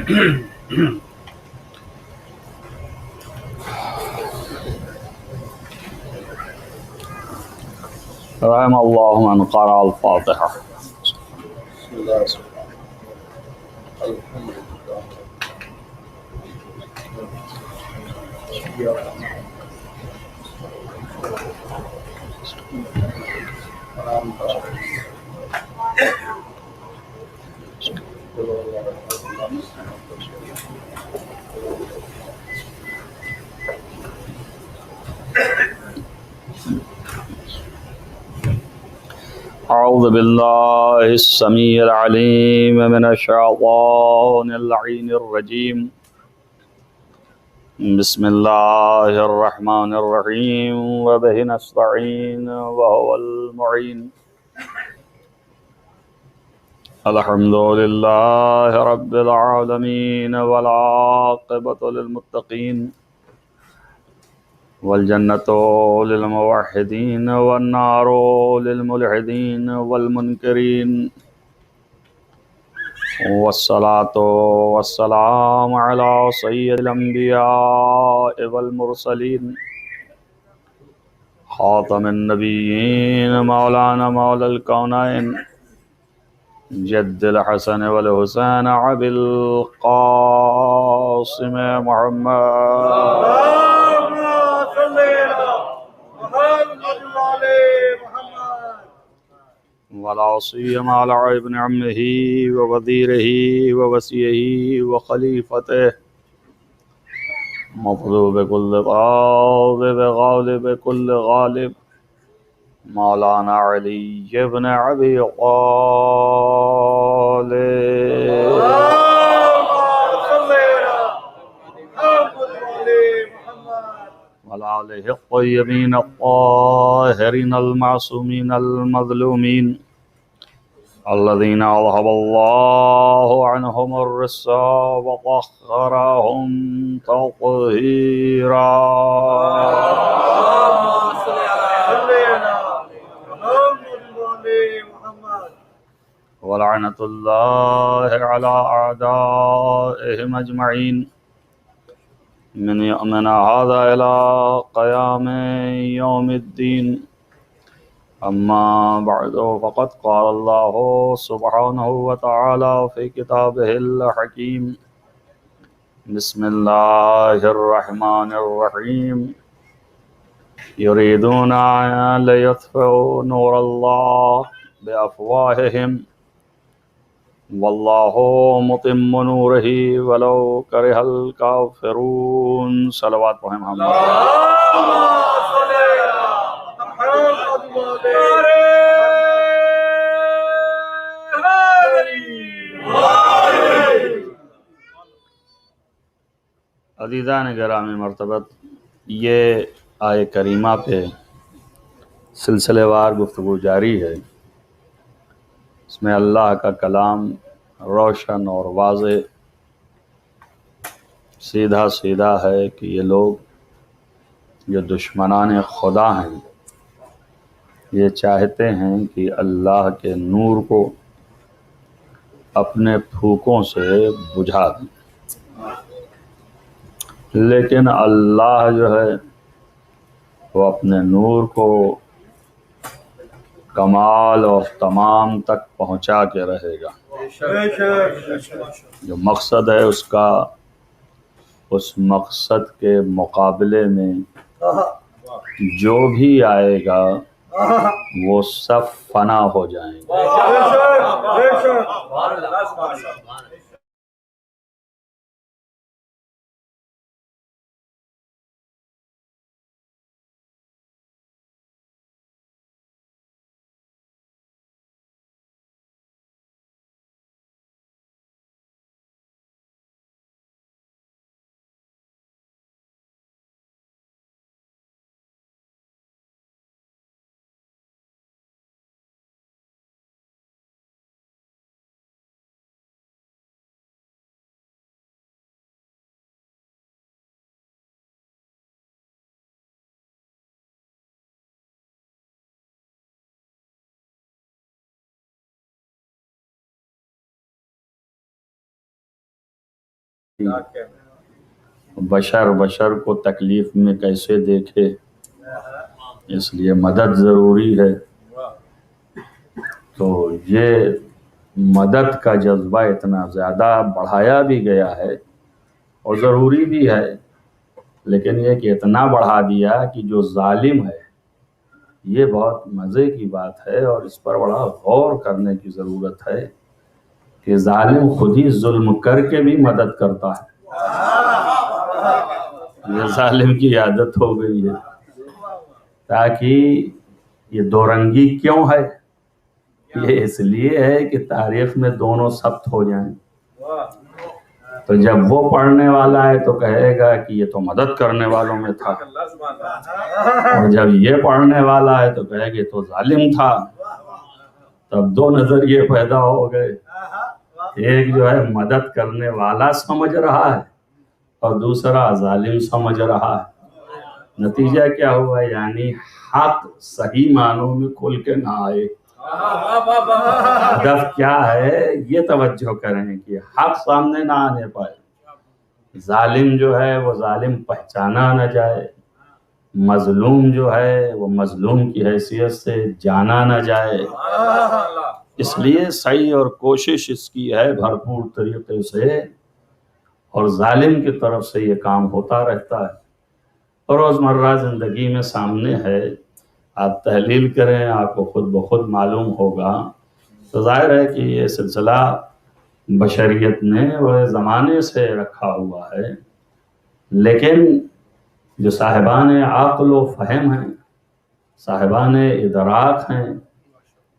رحم اللہ من قرأ الفاتحہ. بسم اللہ الرحمن الرحیم. الحمد للہ اعوذ باللہ السمیع العلیم من الشیطان اللعین الرجیم. بسم اللہ الرحمن الرحیم وبہ نستعین وهو المعین. الحمد للہ رب العالمین والعاقبۃ للمتقین والجنة للموحدين والنار للملحدين والمنكرين والصلاة والسلام على سيد الأنبياء والمرسلين خاتم النبيين مولانا مولى الكونين جد الحسن والحسين أبي القاسم محمد ولا سيما على ابن عمه ووزيره ووصيه وخليفته مطلوب كل غالب غالب كل غالب مولانا علي بن أبي طالب وعلى آله الطيبين الطاهرين المعصومين المظلومين الذين أذهب الله عنهم الرجس وطهرهم تطهيرا. ولعنة الله على أعدائهم أجمعين من يومنا هذا إلى قيام يوم الدين. أما بعد فقد قال الله سبحانه وتعالى في كتابه الحكيم بسم الله الرحمن الرحيم يريدون أن ليطفئوا نور الله بأفواههم والله متم نوره ولو كره الكافرون. صلوات پڑھیں محمد. عزیزان گرامی مرتبت، یہ آیہ کریمہ پہ سلسلے وار گفتگو جاری ہے. اس میں اللہ کا کلام روشن اور واضح سیدھا سیدھا ہے کہ یہ لوگ جو دشمنان خدا ہیں یہ چاہتے ہیں کہ اللہ کے نور کو اپنے پھوکوں سے بجھا دیں، لیکن اللہ جو ہے وہ اپنے نور کو کمال اور تمام تک پہنچا کے رہے گا. جو مقصد ہے اس کا، اس مقصد کے مقابلے میں جو بھی آئے گا وہ سب فنا ہو جائیں گے. رہتی ہے، بشر کو تکلیف میں کیسے دیکھے، اس لیے مدد ضروری ہے۔ تو یہ مدد کا جذبہ اتنا زیادہ بڑھایا بھی گیا ہے اور ضروری بھی ہے، لیکن یہ کہ اتنا بڑھا دیا کہ جو ظالم ہے، یہ بہت مزے کی بات ہے اور اس پر بڑا غور کرنے کی ضرورت ہے کہ ظالم خود ہی ظلم کر کے بھی مدد کرتا ہے۔ یہ ظالم کی عادت ہو گئی ہے، تاکہ یہ دو رنگی کیوں ہے؟ یہ اس لیے ہے کہ تاریخ میں دونوں ثبت ہو جائیں۔ تو جب وہ پڑھنے والا ہے تو کہے گا کہ یہ تو مدد کرنے والوں میں تھا، اور جب یہ پڑھنے والا ہے تو کہے گا یہ تو ظالم تھا۔ تب دو نظریے پیدا ہو گئے، ایک جو ہے مدد کرنے والا سمجھ رہا ہے اور دوسرا ظالم سمجھ رہا ہے۔ نتیجہ کیا ہوا؟ یعنی حق صحیح معنوں میں کھل کے نہ آئے۔ ہدف کیا ہے یہ توجہ کریں کہ حق سامنے نہ آنے پائے، ظالم جو ہے وہ ظالم پہچانا نہ جائے، مظلوم جو ہے وہ مظلوم کی حیثیت سے جانا نہ جائے۔ اس لیے صحیح اور کوشش اس کی ہے بھرپور طریقے سے، اور ظالم کی طرف سے یہ کام ہوتا رہتا ہے اور روزمرہ زندگی میں سامنے ہے۔ آپ تحلیل کریں، آپ کو خود بخود معلوم ہوگا۔ تو ظاہر ہے کہ یہ سلسلہ بشریت نے بڑے زمانے سے رکھا ہوا ہے، لیکن جو صاحبان عقل و فہم ہیں، صاحبان ادراک ہیں،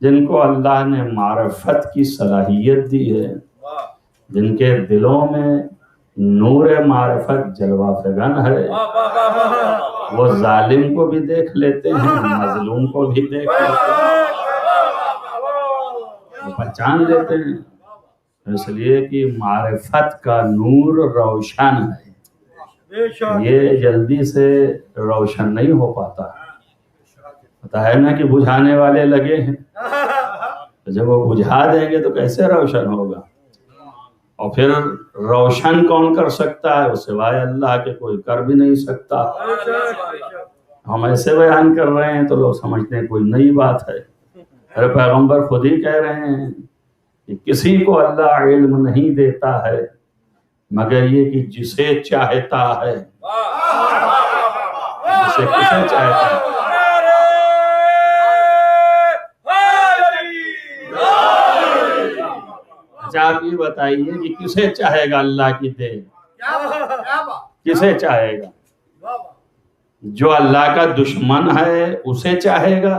جن کو اللہ نے معرفت کی صلاحیت دی ہے، جن کے دلوں میں نور معرفت جلوہ فگن ہے، وہ ظالم کو بھی دیکھ لیتے ہیں، مظلوم کو بھی دیکھ لیتے ہیں، وہ پہچان لیتے ہیں، اس لیے کہ معرفت کا نور روشن ہے، یہ جلدی سے روشن نہیں ہو پاتا۔ پتہ ہے نا کہ بجھانے والے لگے ہیں، تو جب وہ بجھا دیں گے تو کیسے روشن ہوگا؟ اور پھر روشن کون کر سکتا ہے؟ وہ سوائے اللہ کے کوئی کر بھی نہیں سکتا۔ ہم ایسے بیان کر رہے ہیں تو لوگ سمجھتے ہیں کوئی نئی بات ہے۔ ارے پیغمبر خود ہی کہہ رہے ہیں کہ کسی کو اللہ علم نہیں دیتا ہے مگر یہ کہ جسے چاہتا ہے، جسے کسے چاہتا ہے۔ اچھا آپ یہ بتائیے کہ کسے چاہے گا اللہ کی دے؟ کسے چاہے گا؟ جو اللہ کا دشمن ہے اسے چاہے گا،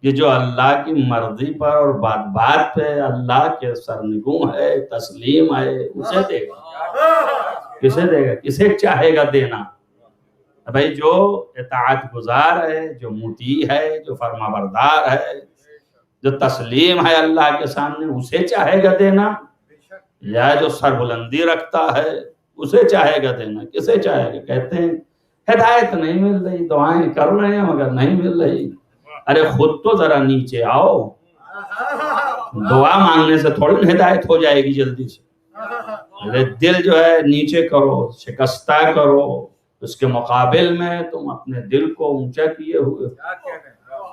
کہ جو اللہ کی مرضی پر اور بات بات پہ اللہ کے سرنگوں ہے، تسلیم ہے، اسے دے گا؟ کسے دے گا؟ کسے چاہے گا دینا؟ بھائی جو اطاعت گزار ہے، جو مطیع ہے، جو فرما بردار ہے، جو تسلیم ہے اللہ کے سامنے، اسے چاہے گا دینا؟ یا جو سربلندی رکھتا ہے اسے چاہے گا دینا؟ کسے چاہے گا؟ کہتے ہیں ہدایت نہیں مل رہی، دعائیں کر رہے ہیں مگر نہیں مل رہی۔ ارے خود تو ذرا نیچے آؤ، دعا مانگنے سے تھوڑی ہدایت ہو جائے گی جلدی سے۔ ارے دل جو ہے نیچے کرو، شکستہ کرو، اس کے مقابل میں تم اپنے دل کو اونچا کیے ہوئے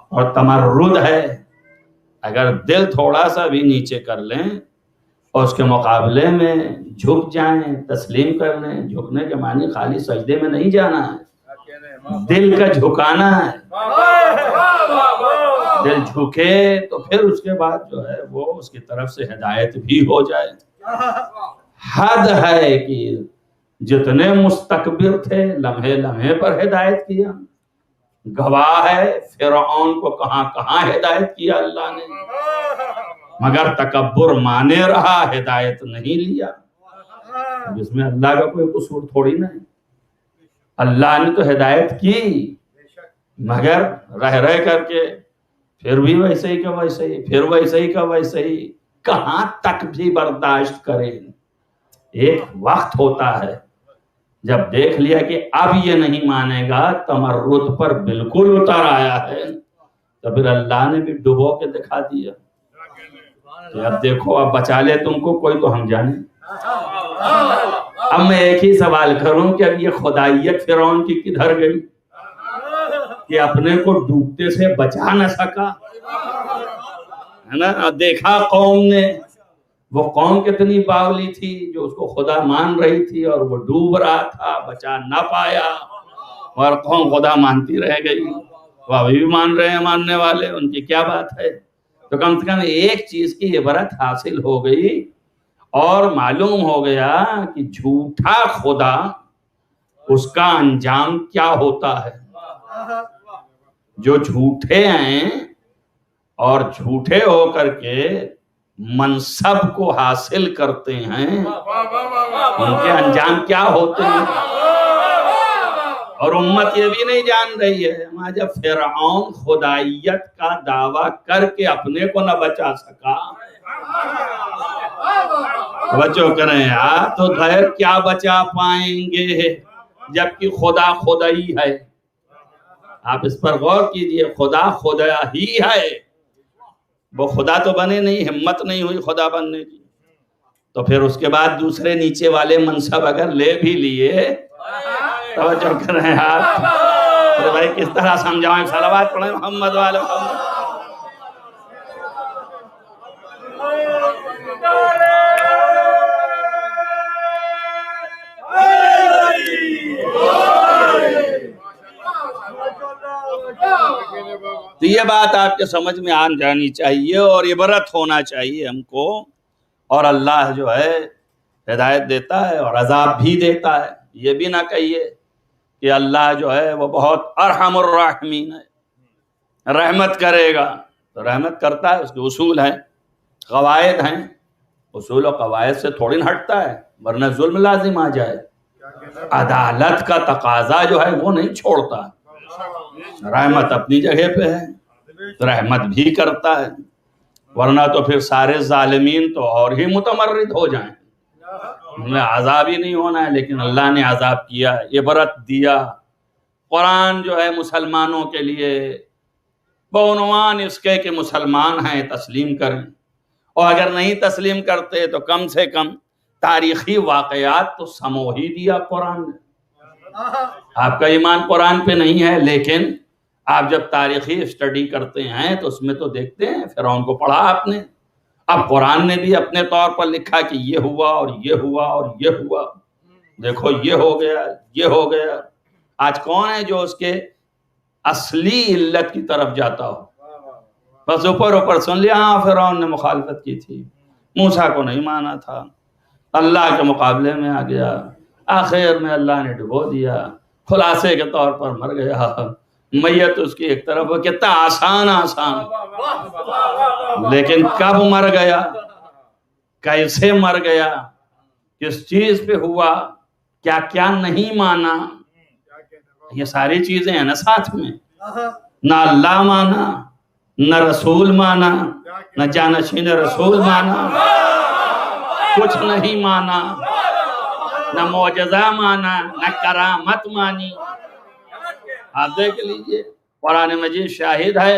اور تمرد ہے۔ اگر دل تھوڑا سا بھی نیچے کر لیں اور اس کے مقابلے میں جھک جائیں، تسلیم کر لیں، جھکنے کے معنی خالی سجدے میں نہیں جانا ہے، دل کا جھکانا ہے۔ دل جھکے تو پھر اس کے بعد جو ہے وہ اس کی طرف سے ہدایت بھی ہو جائے۔ حد ہے کہ جتنے مستکبر تھے لمحے لمحے پر ہدایت کیا، گواہ ہے فرعون کو کہاں کہاں ہدایت کیا اللہ نے، مگر تکبر مانے رہا، ہدایت نہیں لیا۔ جس میں اللہ کا کوئی قصور تھوڑی نہیں، اللہ نے تو ہدایت کی مگر رہ کر کے پھر بھی ویسے ہی کا ویسے ہی، پھر ویسے ہی کا ویسے ہی، کہاں تک بھی برداشت کریں۔ ایک وقت ہوتا ہے جب دیکھ لیا کہ اب یہ نہیں مانے گا، تمرد پر بالکل اتر آیا ہے، تو پھر اللہ نے بھی ڈبو کے دکھا دیا کہ اب دیکھو اب بچا لے تم کو کوئی تو ہم جانے۔ اب میں ایک ہی سوال کروں کہ اب یہ خدائیت فرعون کی کدھر گئی کہ اپنے کو ڈوبتے سے بچا نہ سکا، ہے نا؟ دیکھا قوم نے، وہ قوم کتنی باولی تھی جو اس کو خدا مان رہی تھی اور وہ ڈوب رہا تھا، بچا نہ پایا، اور قوم خدا مانتی رہ گئی۔ وہ ابھی بھی مان رہے ہیں ماننے والے، ان کی کیا بات ہے؟ تو کم سے کم ایک چیز کی عبرت حاصل ہو گئی اور معلوم ہو گیا کہ جھوٹا خدا اس کا انجام کیا ہوتا ہے۔ جو جھوٹے ہیں اور جھوٹے ہو کر کے منصب کو حاصل کرتے ہیں، ان کے انجام کیا ہوتے ہیں۔ اور امت یہ بھی نہیں جان رہی ہے، جب فرعون خدائیت کا دعویٰ کر کے اپنے کو نہ بچا سکا، توجہ کریں یار، تو غیر کیا بچا پائیں گے جبکہ خدا خدائی ہے۔ آپ اس پر غور کیجئے، خدا خدا ہی ہے، وہ خدا تو بنے نہیں، ہمت نہیں ہوئی خدا بننے کی، تو پھر اس کے بعد دوسرے نیچے والے منصب اگر لے بھی لیے، توجہ کریں آپ، ارے بھائی کس طرح سمجھائیں، صلوات پڑھیں محمد والے محمد۔ تو یہ بات آپ کے سمجھ میں آن جانی چاہیے اور عبرت ہونا چاہیے ہم کو، اور اللہ جو ہے ہدایت دیتا ہے اور عذاب بھی دیتا ہے۔ یہ بھی نہ کہیے کہ اللہ جو ہے وہ بہت ارحم الراحمین ہے، رحمت کرے گا، تو رحمت کرتا ہے، اس کے اصول ہیں، قواعد ہیں، اصول و قواعد سے تھوڑی نہ ہٹتا ہے، ورنہ ظلم لازم آ جائے۔ عدالت کا تقاضا جو ہے وہ نہیں چھوڑتا، رحمت اپنی جگہ پہ ہے، رحمت بھی کرتا ہے، ورنہ تو پھر سارے ظالمین تو اور ہی متمرد ہو جائیں، انہیں عذاب ہی نہیں ہونا ہے، لیکن اللہ نے عذاب کیا، عبرت دیا۔ قرآن جو ہے مسلمانوں کے لیے بعنوان اس کے کہ مسلمان ہیں تسلیم کریں، اور اگر نہیں تسلیم کرتے تو کم سے کم تاریخی واقعات تو سمو ہی دیا قرآن نے۔ آپ کا ایمان قرآن پہ نہیں ہے، لیکن آپ جب تاریخی اسٹڈی کرتے ہیں تو اس میں تو دیکھتے ہیں، فرعون کو پڑھا آپ نے، اب قرآن نے بھی اپنے طور پر لکھا کہ یہ ہوا اور یہ ہوا اور یہ ہوا، دیکھو یہ ہو گیا، یہ ہو گیا۔ آج کون ہے جو اس کے اصلی علت کی طرف جاتا ہو؟ بس اوپر اوپر سن لیا، ہاں فرعون نے مخالفت کی تھی، موسیٰ کو نہیں مانا تھا، اللہ کے مقابلے میں آ گیا، آخر میں اللہ نے ڈبو دیا، خلاصے کے طور پر مر گیا، میت اس کی ایک طرف، کتنا آسان لیکن کب مر گیا، کیسے مر گیا، کس چیز پہ ہوا، کیا کیا نہیں مانا، یہ ساری چیزیں ہیں نا ساتھ میں، نہ اللہ مانا، نہ رسول مانا، نہ جانشین رسول مانا، کچھ نہیں مانا، نہ معجزہ مانا، نہ کرامت مانی۔ آپ دیکھ لیجئے، قرآن مجید شاہد ہے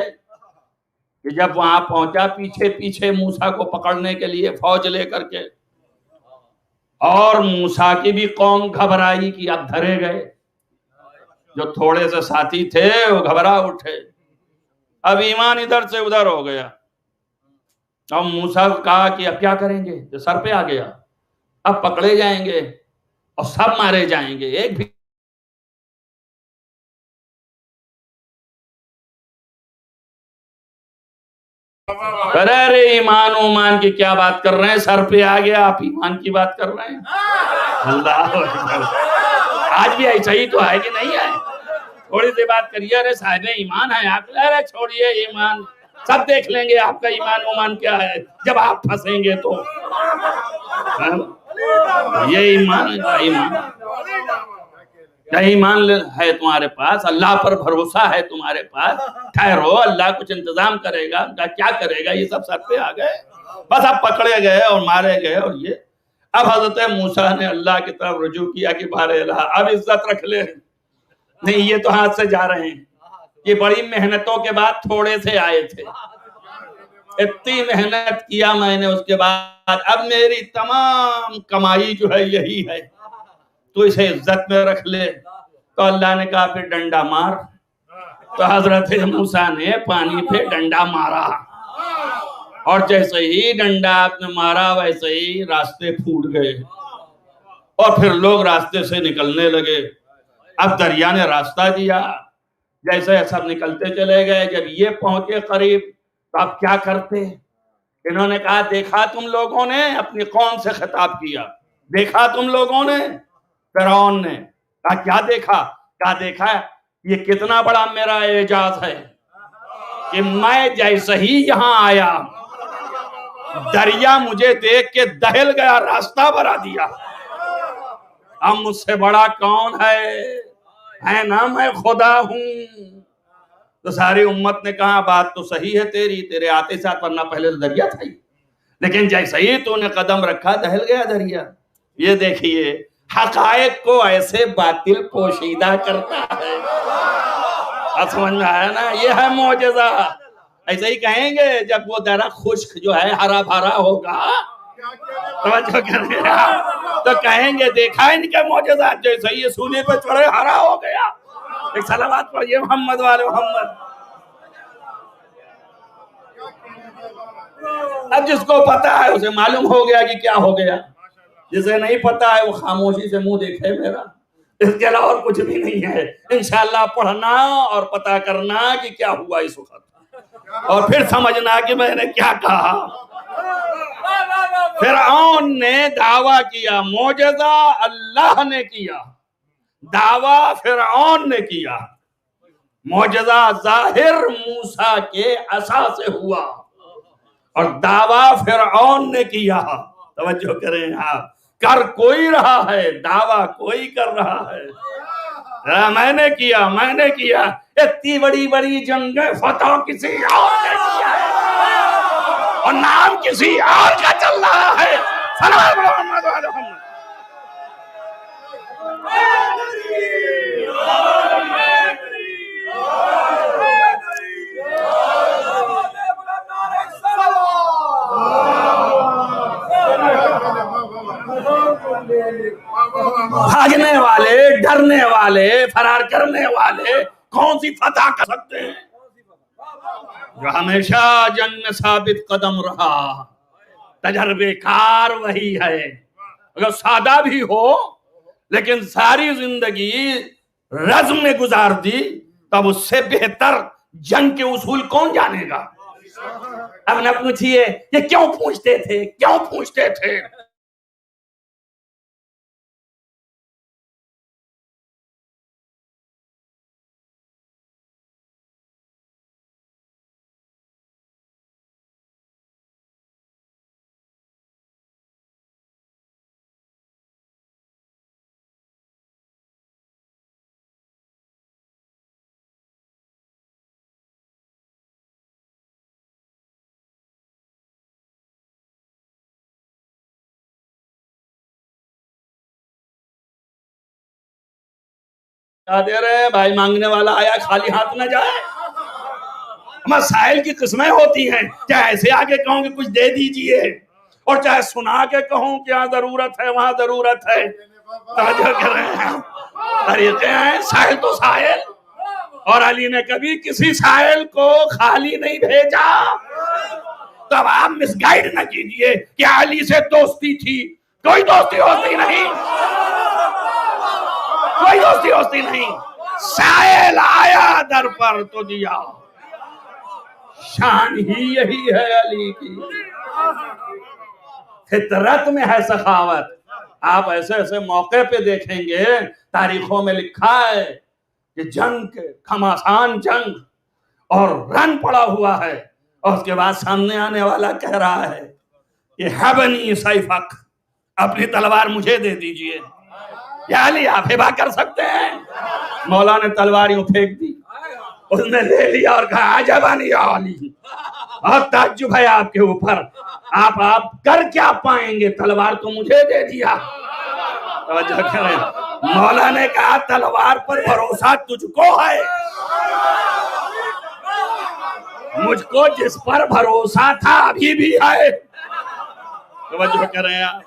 کہ جب وہاں پہنچا پیچھے پیچھے موسیٰ کو پکڑنے کے لیے فوج لے کر کے، اور موسیٰ کی بھی قوم گھبرائی کہ اب دھرے گئے، جو تھوڑے سے ساتھی تھے وہ گھبرا اٹھے، اب ایمان ادھر سے ادھر ہو گیا، اب موسیٰ کو کہا کہ اب کیا کریں گے، جو سر پہ آ گیا، اب پکڑے جائیں گے اور سب مارے جائیں گے، ایک بھی ارے ایمان کی کیا بات کر رہے ہیں، سر پہ آ گیا، آپ ایمان کی بات کر رہے ہیں۔ اللہ آج بھی ایسا ہی تو ہے کہ نہیں ہے؟ تھوڑی سی بات کریے، ارے صاحب ایمان ہے آپ، ارے چھوڑیے ایمان، سب دیکھ لیں گے آپ کا ایمان کیا ہے جب آپ پھنسیں گے تو۔ یہ ایمان ہے، ایمان کیا ایمان ہے تمہارے پاس؟ اللہ پر بھروسہ ہے تمہارے پاس؟ ٹھہرو، اللہ کچھ انتظام کرے گا، کیا کرے گا؟ یہ سب سر پہ آ گئے، بس اب پکڑے گئے اور مارے گئے، اور یہ اب حضرت موسیٰ نے اللہ کی طرف رجوع کیا کہ بار الہ اب عزت رکھ لے، نہیں یہ تو ہاتھ سے جا رہے ہیں، یہ بڑی محنتوں کے بعد تھوڑے سے آئے تھے، اتنی محنت کیا میں نے، اس کے بعد اب میری تمام کمائی جو ہے یہی ہے، تو اسے عزت میں رکھ لے. تو اللہ نے کہا پھر ڈنڈا مار. تو حضرت موسیٰ نے پانی پہ ڈنڈا مارا اور جیسے ہی ڈنڈا آپ نے مارا ویسے ہی راستے پھوٹ گئے اور پھر لوگ راستے سے نکلنے لگے. اب دریا نے راستہ دیا, جیسے سب نکلتے چلے گئے. جب یہ پہنچے قریب تو اب کیا کرتے؟ انہوں نے کہا دیکھا تم لوگوں نے, اپنی قوم سے خطاب کیا, دیکھا تم لوگوں نے؟ فرعون نے کہا کیا دیکھا؟ کہا دیکھا یہ کتنا بڑا میرا اعجاز ہے کہ میں جیسے ہی یہاں آیا دریا مجھے دیکھ کے دہل گیا, راستہ بنا دیا. اب مجھ سے بڑا کون ہے نا میں خدا ہوں. تو ساری امت نے کہا بات تو صحیح ہے تیرے آتے ساتھ, ورنہ پہلے تو دریا تھا ہی, لیکن جیسے ہی تو نے قدم رکھا دہل گیا دریا. یہ دیکھیے حقائق کو ایسے باطل پوشیدہ کرتا ہے. اب سمجھ میں آیا نا, یہ ہے معجزہ. ایسے ہی کہیں گے جب وہ درخت خشک جو ہے ہرا بھرا ہوگا توجہ کرنے تو کہیں گے دیکھا ان کا معجزہ, جیسے ہی یہ سونے پہ چڑھے ہرا ہو گیا. ایک صلوات پڑھیے محمد والے محمد. اب جس کو پتا ہے اسے معلوم ہو گیا کہ کیا ہو گیا, جسے نہیں پتا ہے وہ خاموشی سے منہ دیکھے میرا, اس کے علاوہ اور کچھ بھی نہیں ہے. انشاءاللہ پڑھنا اور پتا کرنا کہ کیا ہوا اس وقت, اور پھر سمجھنا کہ میں نے کیا کہا. فرعون نے دعویٰ کیا, معجزہ اللہ نے کیا, دعویٰ فرعون نے کیا. معجزہ ظاہر موسیٰ کے عصا سے ہوا اور دعویٰ فرعون نے کیا. توجہ کریں آپ, کر کوئی رہا ہے, دعویٰ کوئی کر رہا ہے. میں نے کیا. اتنی بڑی بڑی جنگیں فتح کسی اور نے کیا ہے اور نام کسی اور کا چل رہا ہے. صلوات محمد علی محمد. بھاگنے والے, ڈرنے والے, فرار کرنے والے کون سی فتح کر سکتے ہیں؟ جو ہمیشہ جنگ میں ثابت قدم رہا, تجربے کار وہی ہے. اگر سادہ بھی ہو لیکن ساری زندگی رزم میں گزار دی, تب اس سے بہتر جنگ کے اصول کون جانے گا؟ اب نہ پوچھئے یہ کیوں پوچھتے تھے. کیا دے رہے ہیں بھائی؟ مانگنے والا آیا خالی ہاتھ نہ جائے. مسائل کی قسمیں ہوتی ہیں, چاہے ایسے آگے کہوں کہ کچھ دے دیجئے, اور چاہے سنا کے کہوں کہ یہاں ضرورت ہے وہاں ضرورت ہے. توجہ کر رہے ہیں, طریقے ہیں. سائل تو سائل, اور علی نے کبھی کسی سائل کو خالی نہیں بھیجا. تو اب آپ مس گائیڈ نہ کیجئے کہ علی سے دوستی تھی. کوئی دوستی ہوتی نہیں, کوئی دوستی نہیں. سائل آیا در پر تو دیا. شان ہی یہی ہے علی کی, فطرت میں ہے سخاوت. آپ ایسے موقع پہ دیکھیں گے تاریخوں میں لکھا ہے کہ جنگ کے گھمسان جنگ اور رن پڑا ہوا ہے, اور اس کے بعد سامنے آنے والا کہہ رہا ہے کہ حبنی سیفک, اپنی تلوار مجھے دے دیجئے. یا علی آپ ہبا کر سکتے ہیں؟ مولا نے تلوار یوں پھینک دی, اس نے لے لیا اور کہا عجبانی یا علی, بہت تعجب ہے آپ کے اوپر, آپ کر کیا پائیں گے, تلوار تو مجھے دے دیا. توجہ کریں, مولا نے کہا تلوار پر بھروسہ تجھ کو ہے, مجھ کو جس پر بھروسہ تھا ابھی بھی ہے. توجہ کریں آپ,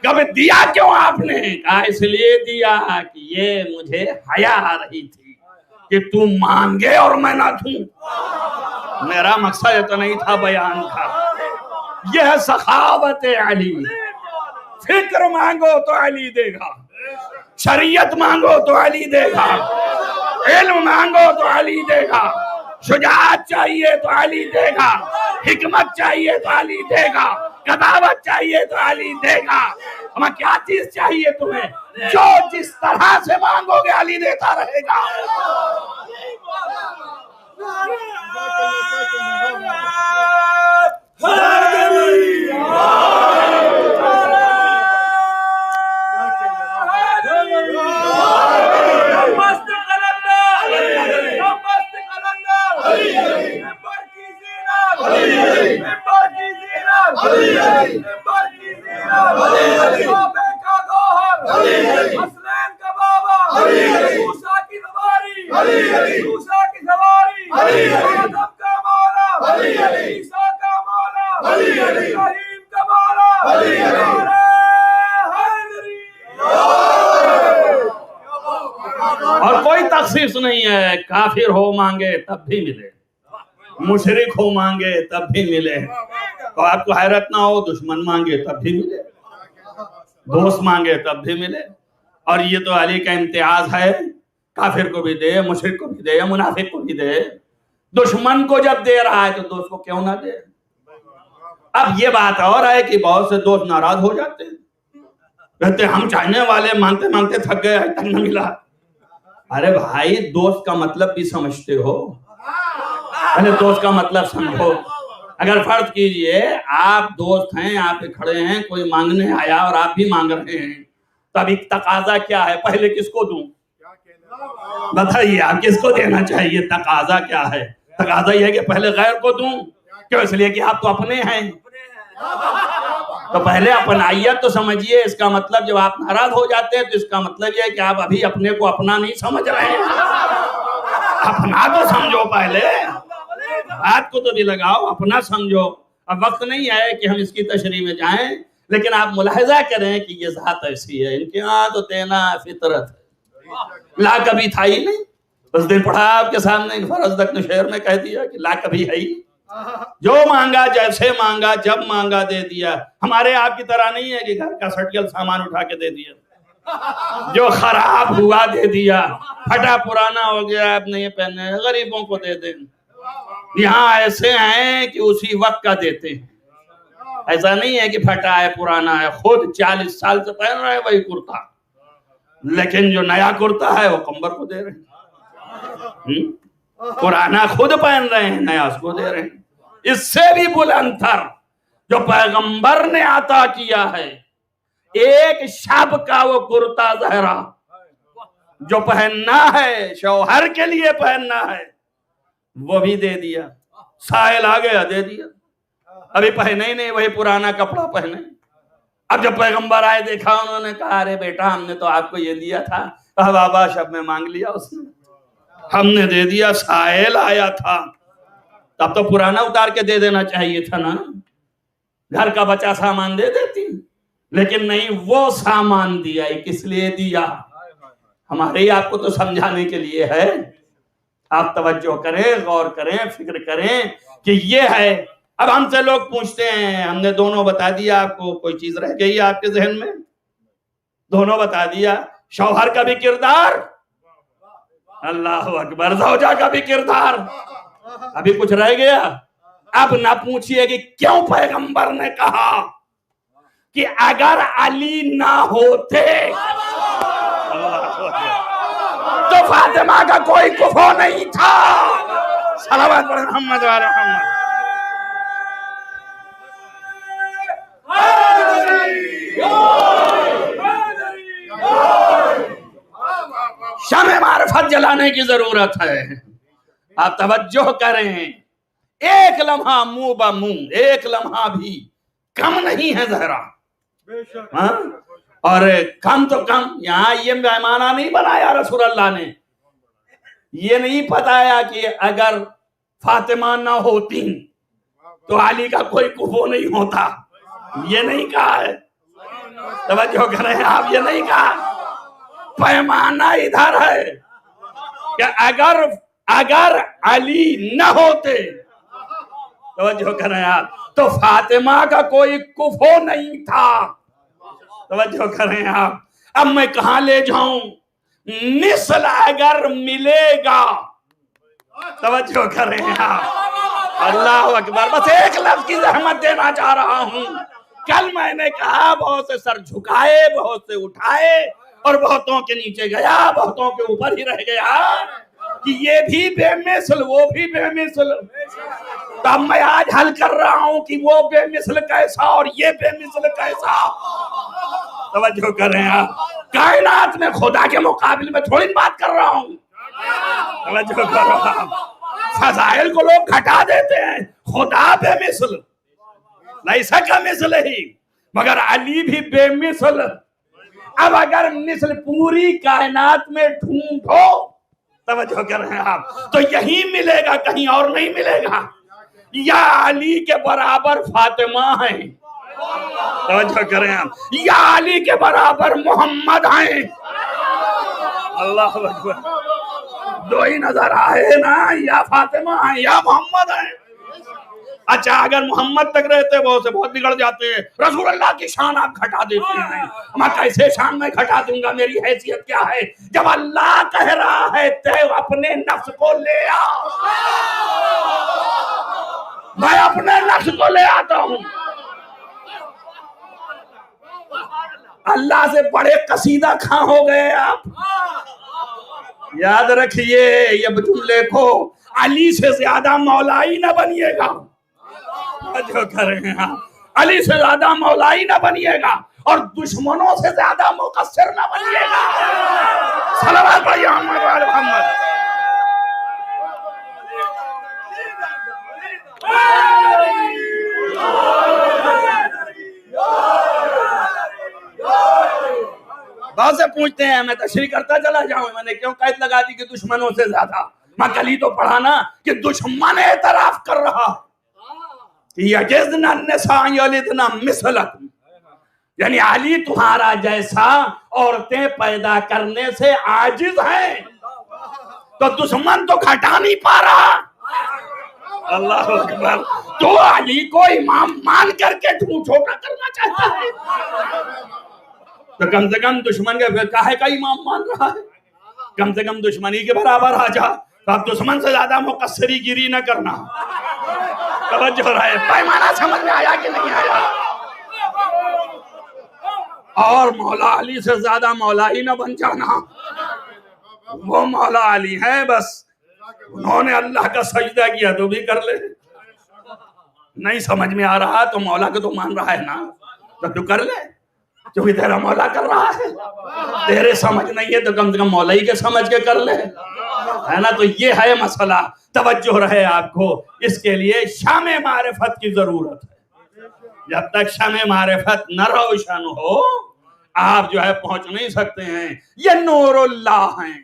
کب دیا کیوں آپ نے؟ کہا اس لیے دیا کہ یہ مجھے حیا آ رہی تھی کہ تو مانگے اور میں نہ دوں. میرا مقصد یہ تو نہیں تھا بیان کا. یہ ہے سخاوت علی. فکر مانگو تو علی دے گا، شریعت مانگو تو علی دے گا، علم مانگو تو علی دے گا، شجاعت چاہیے تو علی دے گا، حکمت چاہیے تو علی دے گا، قداوت چاہیے تو علی دے گا. ہمیں کیا چیز چاہیے تمہیں؟ جو جس طرح سے مانگو گے علی دیتا رہے گا. اور کوئی تخصیص نہیں ہے. کافر ہو مانگے تب بھی ملے، مشرک ہو مانگے تب بھی ملے. تو آپ کو حیرت نہ ہو، دشمن مانگے تب بھی ملے، دوست مانگے تب بھی ملے. اور یہ تو علی کا امتیاز ہے، کافر کو بھی دے، مشرک کو بھی دے، منافق کو بھی دے. دشمن کو جب دے رہا ہے تو دوست کو کیوں نہ دے؟ اب یہ بات اور ہے کہ بہت سے دوست ناراض ہو جاتے ہیں، کہتے ہیں ہم چاہنے والے مانگتے مانگتے تھک گئے، آج تک نہ ملا. ارے بھائی دوست کا مطلب بھی سمجھتے ہو؟ پہلے دوست کا مطلب سمجھو. اگر فرض کیجئے آپ دوست ہیں، آپ کھڑے ہیں، کوئی مانگنے آیا اور آپ بھی مانگ رہے ہیں، تب ایک تقاضا کیا ہے؟ پہلے کس کو دوں؟ بتائیے آپ کس کو دینا چاہیے؟ تقاضا کیا ہے؟ تقاضا یہ ہے کہ پہلے غیر کو دوں. کیوں؟ اس لیے کہ آپ تو اپنے ہیں. تو پہلے اپنائیت تو سمجھیے. اس کا مطلب جب آپ ناراض ہو جاتے ہیں تو اس کا مطلب یہ ہے کہ آپ ابھی اپنے کو اپنا نہیں سمجھ رہے ہیں. اپنا تو سمجھو پہلے، بات کو تو بھی لگاؤ، اپنا سمجھو. اب وقت نہیں ہے کہ ہم اس کی تشریح میں جائیں، لیکن آپ ملاحظہ کریں کہ یہ ذات ایسی ہے، ان کے ہاں تو دینا فطرت ہے. لا کبھی تھا ہی نہیں. اس دن پڑھا آپ کے سامنے فرزدق شعر میں کہہ دیا کہ لا کبھی ہے ہی. جو مانگا، جیسے مانگا، جب مانگا دے دیا. ہمارے آپ کی طرح نہیں ہے کہ گھر کا سٹیل سامان اٹھا کے دے دیا، جو خراب ہوا دے دیا، پھٹا پرانا ہو گیا اب نہیں پہننے، غریبوں کو دے دیں. یہاں ایسے ہیں کہ اسی وقت کا دیتے ہیں. ایسا نہیں ہے کہ پھٹا ہے پرانا ہے، خود 40 سال سے پہن رہے ہیں وہی کرتا، لیکن جو نیا کرتا ہے وہ قمبر کو دے رہے ہیں. پرانا خود پہن رہے ہیں، نیا اس کو دے رہے ہیں. اس سے بھی بلند تر جو پیغمبر نے عطا کیا ہے، ایک شب کا وہ کرتا زہرا جو پہننا ہے، شوہر کے لیے پہننا ہے، وہ بھی دے دیا. سائل آ گیا، دے دیا. ابھی پہنے ہی نہیں، وہی پرانا کپڑا پہنے. اب جب پیغمبر آئے دیکھا، انہوں نے کہا ارے بیٹا ہم نے تو آپ کو یہ دیا تھا. کہا بابا شب میں مانگ لیا اس نے، ہم نے دے دیا. سائل آیا تھا، تب تو پرانا اتار کے دے دینا چاہیے تھا نا. گھر کا بچا سامان دے دیتی، لیکن نہیں، وہ سامان دیا. کس لیے دیا؟ ہمارے ہی آپ کو تو سمجھانے کے لیے ہے. آپ توجہ کریں، غور کریں، فکر کریں کہ یہ ہے. اب ہم سے لوگ پوچھتے ہیں، ہم نے دونوں بتا دیا آپ کو، کوئی چیز رہ گئی آپ کے ذہن میں؟ دونوں بتا دیا. شوہر کا بھی کردار، اللہ اکبر، زوجہ کا بھی کردار. ابھی کچھ رہ گیا؟ اب نہ پوچھئے کہ کیوں پیغمبر نے کہا کہ اگر علی نہ ہوتے تو فاطمہ کا کوئی کفو نہیں تھا. صلوات پڑھیں محمد و آل محمد. شمع معرفت جلانے کی ضرورت ہے. آپ توجہ کریں، ایک لمحہ منہ با منہ، ایک لمحہ بھی کم نہیں ہے زہرا. اور کم تو کم، یہاں یہ پیمانہ نہیں بنایا رسول اللہ نے. یہ نہیں بتایا کہ اگر فاطمہ نہ ہوتی تو علی کا کوئی کفو نہیں ہوتا. یہ نہیں کہا ہے. توجہ کریں آپ، یہ نہیں کہا، پیمانہ ادھر ہے کہ اگر علی نہ ہوتے، توجہ کریں آپ، تو فاطمہ کا کوئی کفو نہیں تھا۔ توجہ کریں آپ، اب میں کہاں لے جاؤں؟ مثل اگر ملے گا، توجہ کریں آپ، اللہ اکبر، بس ایک لفظ کی زحمت دینا چاہ رہا ہوں۔ کل میں نے کہا بہت سے سر جھکائے، بہت سے اٹھائے، اور بہتوں کے نیچے گیا، بہتوں کے اوپر ہی رہ گیا کہ یہ بھی بے مثل، وہ بھی بے مثل۔ تو اب میں آج حل کر رہا ہوں کہ وہ بے مثل کیسا اور یہ بے مثل کیسا۔ توجہ کریں آپ، کائنات میں خدا کے مقابل میں تھوڑی بات کر رہا ہوں۔ توجہ کرو آپ، فضائل کو لوگ گھٹا دیتے ہیں، خدا بے مثل، لیسا کا مثل ہی، مگر علی بھی بے مثل۔ اب اگر مثل پوری کائنات میں ڈھونڈو، توجہ کر رہے ہیں آپ، تو یہی ملے گا، کہیں اور نہیں ملے گا۔ یا علی کے برابر فاطمہ ہیں، توجہ کریں آپ، یا علی کے برابر محمد ہیں۔ اللہ اکبر، دو ہی نظر آئے نا، یا فاطمہ ہیں یا محمد ہیں۔ اچھا اگر محمد تک رہتے وہ سے بہت بگڑ جاتے ہیں، رسول اللہ کی شان آپ گھٹا دیتے ہیں۔ میں کیسے شان میں گھٹا دوں گا؟ میری حیثیت کیا ہے؟ جب اللہ کہہ رہا ہے تے اپنے نفس کو لے آ، میں اپنے نفس کو لے آتا ہوں۔ اللہ سے بڑے قصیدہ خواں ہو گئے آپ۔ یاد رکھیے یہ جملے کو، علی سے زیادہ مولائی نہ بنیے گا۔ جو کریں آپ، علی سے زیادہ مولائی نہ بنیے گا، اور دشمنوں سے زیادہ مقصر نہ بنیے گا۔ صلوات پڑھیے محمد وآل محمد۔ بہت سے پوچھتے ہیں، میں تشریح کرتا چلا جاؤں، میں نے کیوں قید لگا دی کہ دشمنوں سے زیادہ؟ میں کل ہی تو پڑھا نا کہ دشمن اعتراف کر رہا یجزن النساء یلدن مثلکم، یعنی علی تمہارا جیسا عورتیں پیدا کرنے سے عاجز ہیں، تو دشمن تو گھٹا نہیں پا رہا۔ اللہ اکبر، تو علی کو امام مان کر کے چھوٹا کرنا چاہتا ہے، تو کم سے کم دشمن کے کاہے کا امام مان رہا ہے؟ کم سے کم دشمنی کے برابر آ جا، تو اب دشمن سے زیادہ مقصری گیری نہ کرنا۔ توجہ رہے، پیمانہ سمجھ میں آیا کہ نہیں آیا؟ اور مولا علی سے زیادہ مولا ہی نہ بن جانا۔ وہ مولا علی ہیں، بس انہوں نے اللہ کا سجدہ کیا تو بھی کر لے۔ نہیں سمجھ میں آ رہا تو مولا کو تو مان رہا ہے نا، تو کر لے، جو بھی تیرا مولا کر رہا ہے۔ تیرے سمجھ نہیں ہے تو کم سے کم مولا ہی کے سمجھ کے کر لے، ہے نا؟ تو یہ ہے مسئلہ، توجہ رہے آپ کو۔ اس کے لیے شمع معرفت کی ضرورت ہے۔ جب تک شمع معرفت نہ روشن ہو، آپ جو ہے پہنچ نہیں سکتے ہیں۔ یہ نور اللہ ہیں،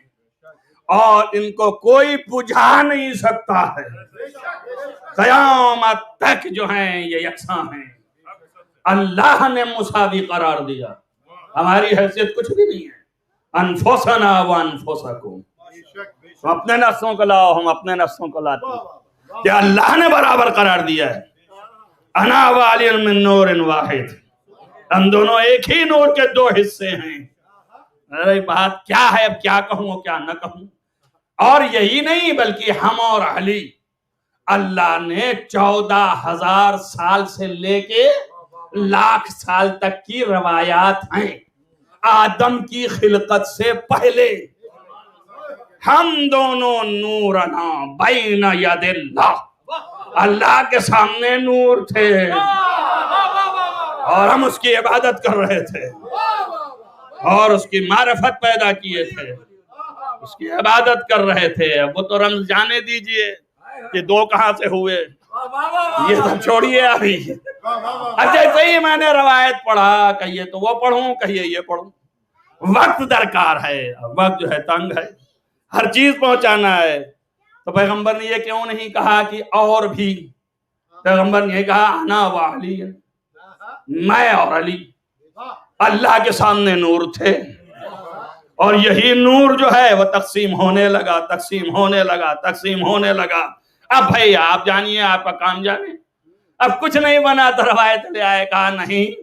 اور ان کو کوئی بجھا نہیں سکتا ہے، قیامت تک جو ہیں یہ یکساں ہیں۔ اللہ نے مساوی قرار دیا، ہماری حیثیت کچھ بھی نہیں ہے۔ انفسنا وانفسکم، ہم اپنے نفسوں کو لاؤ، ہم اپنے نفسوں کو لاتے ہیں، کہ اللہ نے برابر قرار دیا ہے۔ انا والی من نور واحد، ہم دونوں ایک ہی نور کے دو حصے ہیں۔ ارے بات کیا ہے، اب کیا کہوں اور کیا نہ کہوں۔ اور یہی نہیں بلکہ ہم اور علی، اللہ نے 14,000 سال سے لے کے لاکھ سال تک کی روایات ہیں، آدم کی خلقت سے پہلے ہم دونوں نورنا بین ید اللہ، اللہ کے سامنے نور تھے، اور ہم اس کی عبادت کر رہے تھے، اور اس کی معرفت پیدا کیے تھے، اس کی عبادت کر رہے تھے۔ وہ تو رمز جانے دیجئے کہ دو کہاں سے ہوئے، یہ سب چھوڑیے ابھی۔ جیسے ہی میں نے روایت پڑھا، کہیے تو وہ پڑھوں، کہیے یہ پڑھوں، وقت درکار ہے، وقت جو ہے تنگ ہے، ہر چیز پہنچانا ہے۔ تو پیغمبر نے یہ کیوں نہیں کہا کہ اور بھی؟ پیغمبر نے یہ کہا انا و علی، میں اور علی۔ اللہ کے سامنے نور تھے، اور یہی نور جو ہے وہ تقسیم ہونے لگا، تقسیم ہونے لگا، تقسیم ہونے لگا۔ اب بھائی آپ جانیے، آپ کا کام جانے۔ اب کچھ نہیں بنا تو روایت لے آئے، کہا نہیں،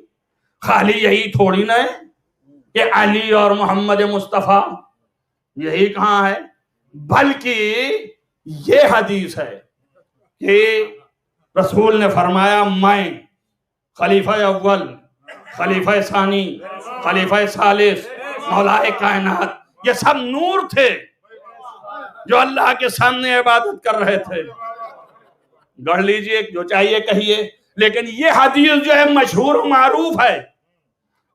خالی یہی تھوڑی نہ ہے کہ علی اور محمد مصطفیٰ، یہی کہاں ہے، بلکہ یہ حدیث ہے کہ رسول نے فرمایا میں خلیفہ اول، خلیفہ ثانی، خلیفہ ثالث، مولا کائنات، یہ سب نور تھے جو اللہ کے سامنے عبادت کر رہے تھے۔ گڑھ لیجئے، جو چاہیے کہیے، لیکن یہ حدیث جو ہے مشہور و معروف ہے،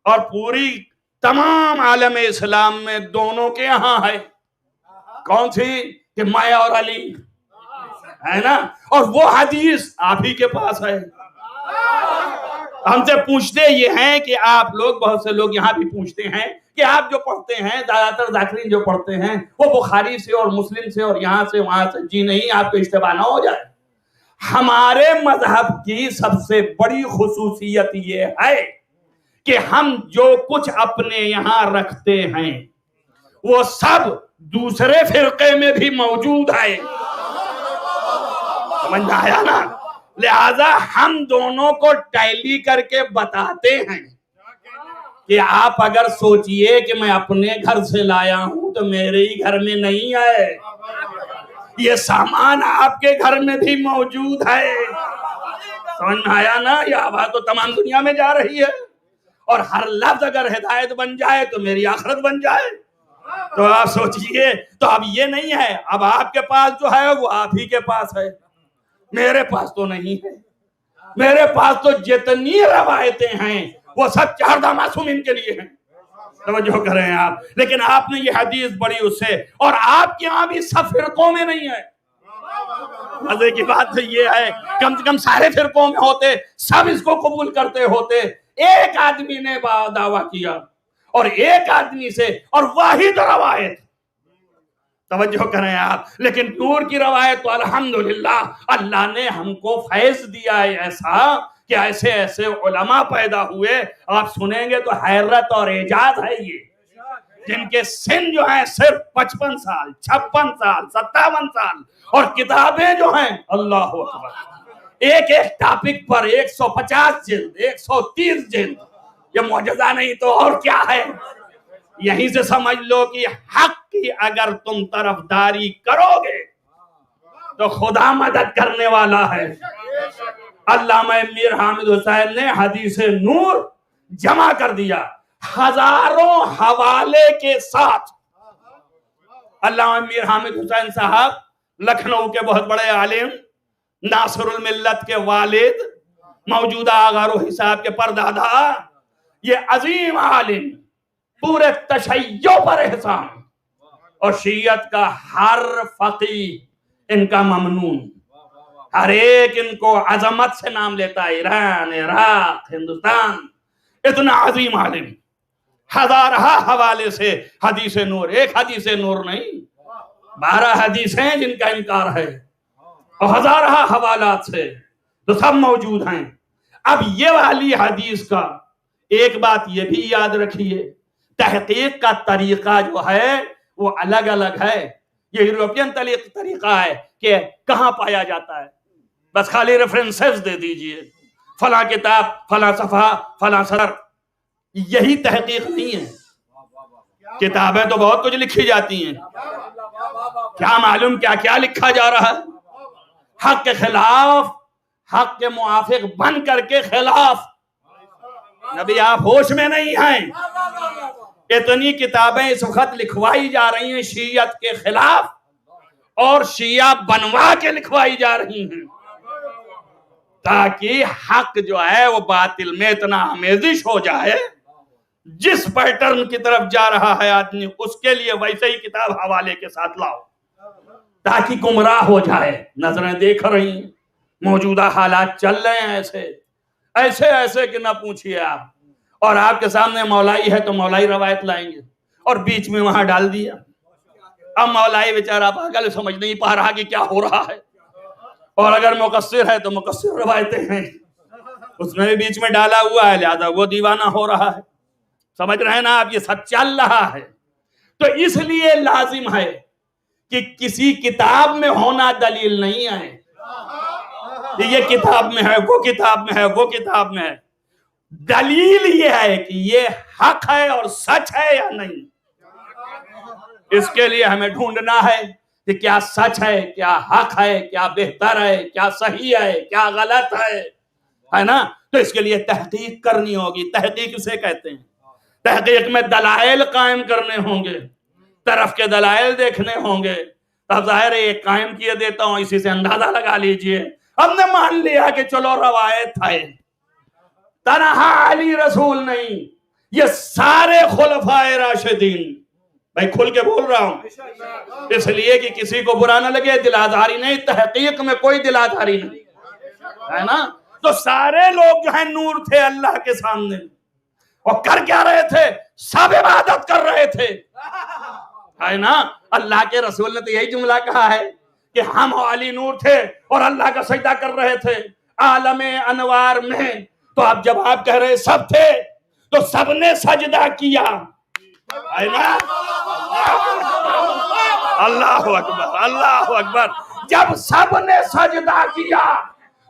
اور پوری تمام عالم اسلام میں دونوں کے یہاں ہے۔ کون سی؟ کہ میں اور علی، ہے نا؟ اور وہ حدیث آپ ہی کے پاس ہے۔ ہم سے پوچھتے یہ ہیں کہ آپ لوگ، بہت سے لوگ یہاں بھی پوچھتے ہیں کہ آپ جو پڑھتے ہیں، زیادہ تر ذاکرین جو پڑھتے ہیں، وہ بخاری سے اور مسلم سے اور یہاں سے وہاں سے، جی نہیں، آپ کو اشتباہ نہ ہو جائے۔ ہمارے مذہب کی سب سے بڑی خصوصیت یہ ہے کہ ہم جو کچھ اپنے یہاں رکھتے ہیں وہ سب دوسرے فرقے میں بھی موجود ہے۔ سمجھ میں آیا نا؟ لہذا ہم دونوں کو ٹیلی کر کے بتاتے ہیں کہ آپ اگر سوچئے کہ میں اپنے گھر سے لایا ہوں تو میرے ہی گھر میں نہیں ہے، یہ سامان آپ کے گھر میں بھی موجود ہے۔ سمجھ میں آیا نا؟ یہ آواز تو تمام دنیا میں جا رہی ہے، اور ہر لفظ اگر ہدایت بن جائے تو میری آخرت بن جائے۔ تو آپ سوچئے، تو اب یہ نہیں ہے، اب آپ کے پاس جو ہے وہ آپ ہی کے پاس ہے، میرے پاس تو نہیں ہے۔ میرے پاس تو جتنی روایتیں ہیں وہ سب چہردہ معصومین کے لیے ہیں، توجہ کریں آپ۔ لیکن آپ نے یہ حدیث بڑی اس سے، اور آپ کے یہاں بھی سب فرقوں میں نہیں ہے۔ مزے کی بات تو یہ ہے، کم سے کم سارے فرقوں میں ہوتے، سب اس کو قبول کرتے ہوتے، ایک آدمی نے دعویٰ کیا، اور ایک آدمی سے، اور واحد روایت، توجہ کریں آپ۔ لیکن نور کی روایت تو الحمدللہ اللہ نے ہم کو فیض دیا ہے ایسا کہ ایسے ایسے علماء پیدا ہوئے، آپ سنیں گے تو حیرت اور اعجاز ہے یہ، جن کے سن جو ہیں صرف 55 سال، 56 سال، 57 سال، اور کتابیں جو ہیں اللہ اکبر، ایک ایک ٹاپک پر 150 جلد، 130 جلد۔ یہ معجزہ نہیں تو اور کیا ہے؟ یہیں سے سمجھ لو کہ حق کی اگر تم طرفداری کرو گے تو خدا مدد کرنے والا ہے۔ علامہ میر حامد حسین نے حدیث نور جمع کر دیا ہزاروں حوالے کے ساتھ۔ علامہ میر حامد حسین صاحب لکھنؤ کے بہت بڑے عالم، ناصر الملت کے والد، موجودہ آغار و حساب کے پردادا، یہ عظیم عالم، پورے تشیع پر احسان، اور شیعت کا ہر فقیہ ان کا ممنون، ہر ایک ان کو عظمت سے نام لیتا ہے، ایران، عراق، ہندوستان، اتنا عظیم عالم، ہزارہ حوالے سے حدیث نور، ایک حدیث نور نہیں، 12 حدیثیں جن کا انکار ہے، اور ہزارہ حوالات سے تو سب موجود ہیں۔ اب یہ والی حدیث کا ایک بات یہ بھی یاد رکھیے، تحقیق کا طریقہ جو ہے وہ الگ الگ ہے۔ یہ یورپین طریقہ ہے کہ کہاں پایا جاتا ہے، بس خالی ریفرنسز دے دیجئے، فلاں کتاب، فلاں صفحہ، فلاں سطر، یہی تحقیق نہیں ہے۔ کتابیں تو بہت کچھ لکھی جاتی ہیں، کیا معلوم کیا کیا لکھا جا رہا ہے، حق کے خلاف، حق کے موافق بن کر کے خلاف۔ نبی آپ ہوش میں نہیں ہیں، اتنی کتابیں اس وقت لکھوائی جا رہی ہیں شیعت کے خلاف، اور شیعہ بنوا کے لکھوائی جا رہی ہیں، تاکہ حق جو ہے وہ باطل میں اتنا آمیزش ہو جائے، جس پیٹرن کی طرف جا رہا ہے آدمی اس کے لیے ویسے ہی کتاب حوالے کے ساتھ لاؤ، تاکہ گمراہ ہو جائے۔ نظریں دیکھ رہی ہیں، موجودہ حالات چل رہے ہیں ایسے ایسے کہ نہ پوچھئے آپ، اور آپ کے سامنے مولائی ہے تو مولائی روایت لائیں گے، اور بیچ میں وہاں ڈال دیا۔ اب مولائی بیچارہ پاگل سمجھ نہیں پا رہا کہ کیا ہو رہا ہے، اور اگر مقصر ہے تو مقصر روایتیں ہیں، اس میں بھی بیچ میں ڈالا ہوا ہے، لہذا وہ دیوانہ ہو رہا ہے۔ سمجھ رہے ہیں نا آپ؟ یہ سب چل رہا ہے. تو اس لیے لازم ہے کہ کسی کتاب میں ہونا دلیل نہیں ہے. یہ کتاب میں ہے، وہ کتاب میں ہے، وہ کتاب میں ہے. دلیل یہ ہے کہ یہ حق ہے اور سچ ہے یا نہیں. اس کے لیے ہمیں ڈھونڈنا ہے کہ کیا سچ ہے، کیا حق ہے، کیا بہتر ہے، کیا صحیح ہے، کیا غلط ہے نا. تو اس کے لیے تحقیق کرنی ہوگی. تحقیق اسے کہتے ہیں. تحقیق میں دلائل قائم کرنے ہوں گے، طرف کے دلائل دیکھنے ہوں گے. اب ظاہر ہے یہ قائم کیے دیتا ہوں، اسی سے اندازہ لگا لیجئے. ہم نے مان لیا کہ چلو روایت ہے، تنہا علی رسول نہیں، یہ سارے خلفائے راشدین. بھائی کھل کے بول رہا ہوں اس لیے کہ کسی کو برا نہ لگے. دل آزاری نہیں، تحقیق میں کوئی دل آزاری نہیں ہے نا. تو سارے لوگ جو ہیں نور تھے اللہ کے سامنے، اور کر کیا رہے تھے؟ سب عبادت کر رہے تھے ہے نا. اللہ کے رسول نے تو یہی جملہ کہا ہے کہ ہم علی نور تھے اور اللہ کا سجدہ کر رہے تھے عالم انوار میں. تو آپ جب آپ کہہ رہے سب تھے تو سب نے سجدہ کیا ہے نا. اللہ اکبر، اللہ اکبر. جب سب نے سجدہ کیا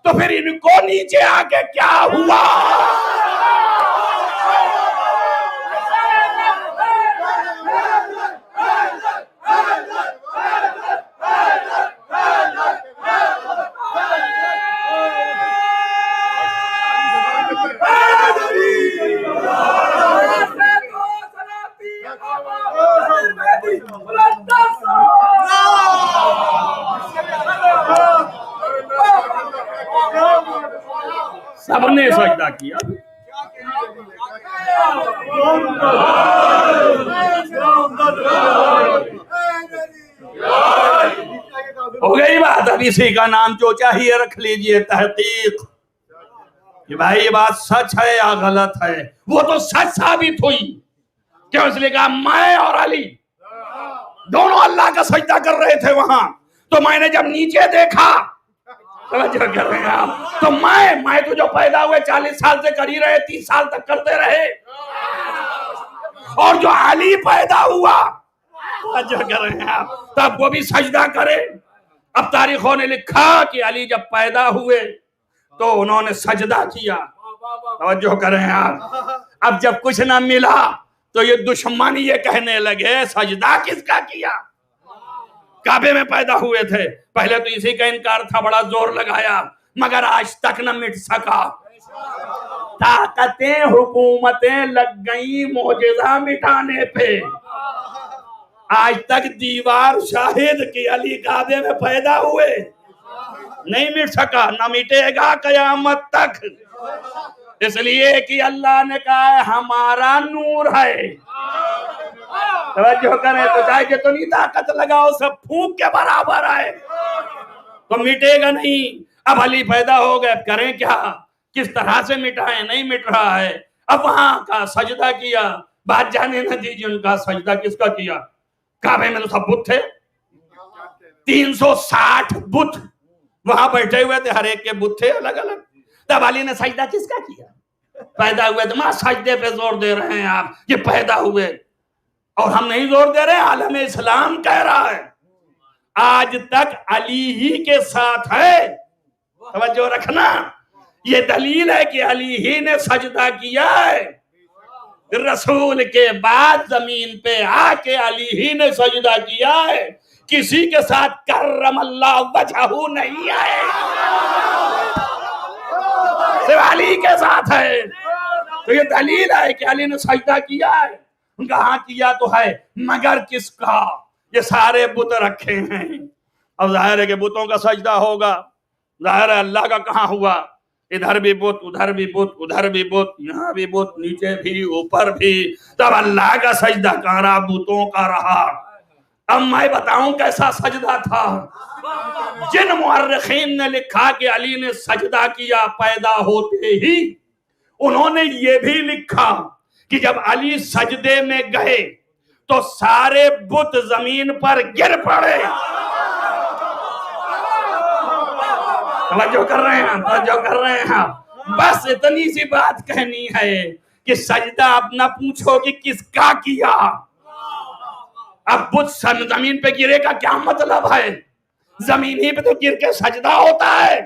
تو پھر ان کو نیچے آ کے کیا ہوا؟ سب نے سجدہ کیا. ہو گئی بات. اب اسی کا نام جو چاہیے رکھ لیجئے، تحقیق. کہ بھائی یہ بات سچ ہے یا غلط ہے. وہ تو سچ ثابت ہوئی. کیوں؟ اس لیے کہا میں اور علی دونوں اللہ کا سجدہ کر رہے تھے وہاں. تو میں نے جب نیچے دیکھا، توجہ کر رہے ہیں آپ، تو میں تو جو پیدا ہوئے 40 سال سے کر ہی رہے، 30 سال تک کرتے رہے. اور جو علی پیدا ہوا، توجہ کر رہے ہیں آپ، تب وہ بھی سجدہ کرے. اب تاریخوں نے لکھا کہ علی جب پیدا ہوئے تو انہوں نے سجدہ کیا. توجہ کر رہے ہیں آپ. اب جب کچھ نہ ملا تو یہ دشمن یہ کہنے لگے سجدہ کس کا کیا؟ کعبے میں پیدا ہوئے تھے. پہلے تو اسی کا انکار تھا، بڑا زور لگایا، مگر آج تک نہ مٹ سکا. طاقتیں حکومتیں لگ گئیں معجزہ مٹانے پہ. آج تک دیوار شاہد کہ علی کعبے میں پیدا ہوئے. نہیں مٹ سکا، نہ مٹے گا قیامت تک. اس لیے کہ اللہ نے کہا ہے ہمارا نور ہے. توجہ کریں. تو چاہے جتنی طاقت لگاؤ سب پھونک کے برابر آئے تو مٹے گا نہیں. اب علی پیدا ہو گئے، کریں کیا؟ کس طرح سے مٹائیں؟ نہیں مٹ رہا ہے. اب وہاں کا سجدہ کیا. بات جانے نہ دیجیے ان کا سجدہ کس کا کیا. کعبے میں تو سب بت تھے، 360 بت وہاں بیٹھے ہوئے تھے، ہر ایک کے بت تھے الگ الگ. تب علی نے سجدہ کس کا کیا؟ پیدا ہوئے. تو ماں سجدے پہ زور دے رہے ہیں آپ کہ پیدا ہوئے، اور ہم نہیں زور دے رہے. عالم اسلام کہہ رہا ہے آج تک علی ہی کے ساتھ ہے. توجہ رکھنا، یہ دلیل ہے کہ علی ہی نے سجدہ کیا ہے. رسول کے بعد زمین پہ آ کے علی ہی نے سجدہ کیا ہے. کسی کے ساتھ کرم اللہ وجہہ نہیں آئے، صرف علی کے ساتھ ہے. تو یہ دلیل ہے کہ علی نے سجدہ کیا ہے. ان کا ہاں کیا تو ہے، مگر کس کا؟ یہ سارے بت رکھے ہیں. اب ظاہر ہے کہ بتوں کا سجدہ ہوگا. ظاہر ہے اللہ کا کہاں ہوا؟ ادھر بھی بت، ادھر بھی بت، ادھر بھی بت، یہاں بھی بت، نیچے بھی اوپر بھی. تب اللہ کا سجدہ کہاں رہا؟ بتوں کا رہا. اب میں بتاؤں کیسا سجدہ تھا. جن مورخین نے لکھا کہ علی نے سجدہ کیا پیدا ہوتے ہی، انہوں نے یہ بھی لکھا کہ جب علی سجدے میں گئے تو سارے بت زمین پر گر پڑے. توجہ کر رہے ہیں، توجہ کر رہے ہیں. بس اتنی سی بات کہنی ہے کہ سجدہ اب نہ پوچھو کہ کس کا کیا، اب بت زمین پہ گرے کا کیا مطلب ہے؟ زمین ہی پہ تو گر کے سجدہ ہوتا ہے۔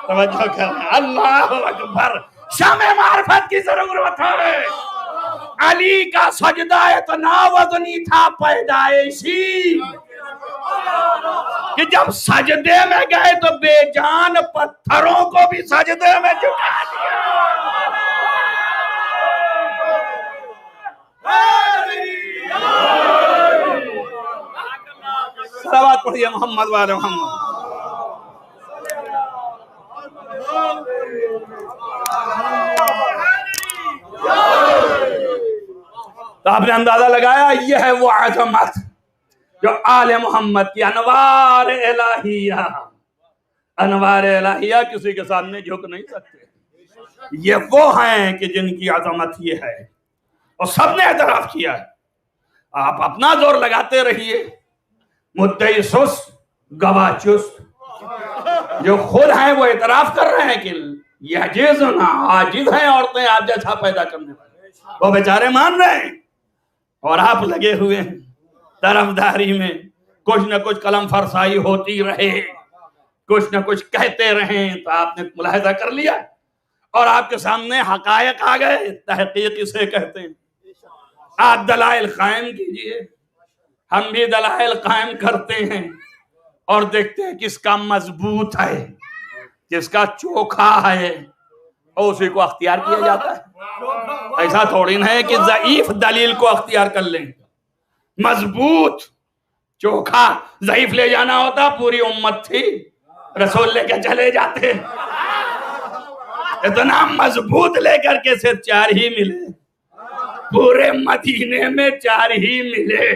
توجہ کریں، اللہ اکبر، شمع معرفت کی ضرورت ہے۔ علی کا سجدہ اتنا وزنی تھا پیدائشی کہ جب سجدے میں گئے تو بے جان پتھروں کو بھی سجدے میں جھکا دیا۔ صلوات پڑھیے محمد وآل محمد۔ تو آپ نے اندازہ لگایا، یہ ہے وہ عظمت جو آل محمد کی انوار الہیہ، انوار الہیہ کسی کے سامنے جھک نہیں سکتے۔ یہ وہ ہیں کہ جن کی عظمت یہ ہے، اور سب نے اعتراف کیا ہے۔ آپ اپنا زور لگاتے رہیے، مدعی سست گواہ چست، جو خود ہیں وہ اعتراف کر رہے ہیں کہ یہ عاجز ہیں عورتیں آپ جیسا پیدا کرنے والے، وہ بیچارے مان رہے ہیں، اور آپ لگے ہوئے ہیں طرفداری میں، کچھ نہ کچھ قلم فرسائی ہوتی رہے، کچھ نہ کچھ کہتے رہیں۔ تو آپ نے ملاحظہ کر لیا، اور آپ کے سامنے حقائق آ گئے، تحقیق اسے کہتے ہیں۔ آپ دلائل قائم کیجئے، ہم بھی دلائل قائم کرتے ہیں، اور دیکھتے ہیں کس کا مضبوط ہے، کس کا چوکھا ہے، اور اسی کو اختیار کیا جاتا ہے۔ ایسا تھوڑی نہ ہے کہ ضعیف دلیل کو اختیار کر لیں، مضبوط چوکھا ضعیف لے جانا ہوتا، پوری امت تھی، رسول لے کے چلے جاتے، اتنا مضبوط لے کر کے صرف 4 ہی ملے، پورے مدینے میں 4 ہی ملے۔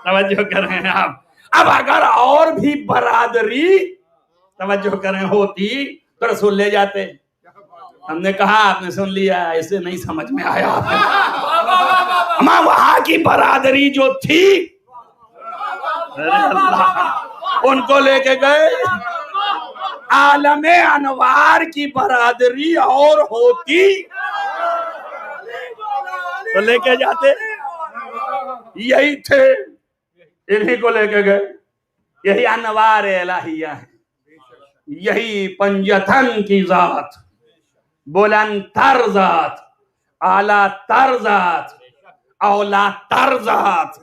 توجہ کریں آپ، اب اگر اور بھی برادری توجہ کریں ہوتی تو رسول لے جاتے۔ ہم نے کہا آپ نے سن لیا، اسے نہیں سمجھ میں آیا آپ نے، اما وہاں کی برادری جو تھی ان کو لے کے گئے، عالم انوار کی برادری اور ہوتی تو لے کے جاتے، یہی تھے، انہی کو لے کے گئے۔ یہی انوار الہیہ ہے، یہی پنجتن کی ذات، بلند تر ذات، اعلیٰ تر ذات، اولا تر ذات،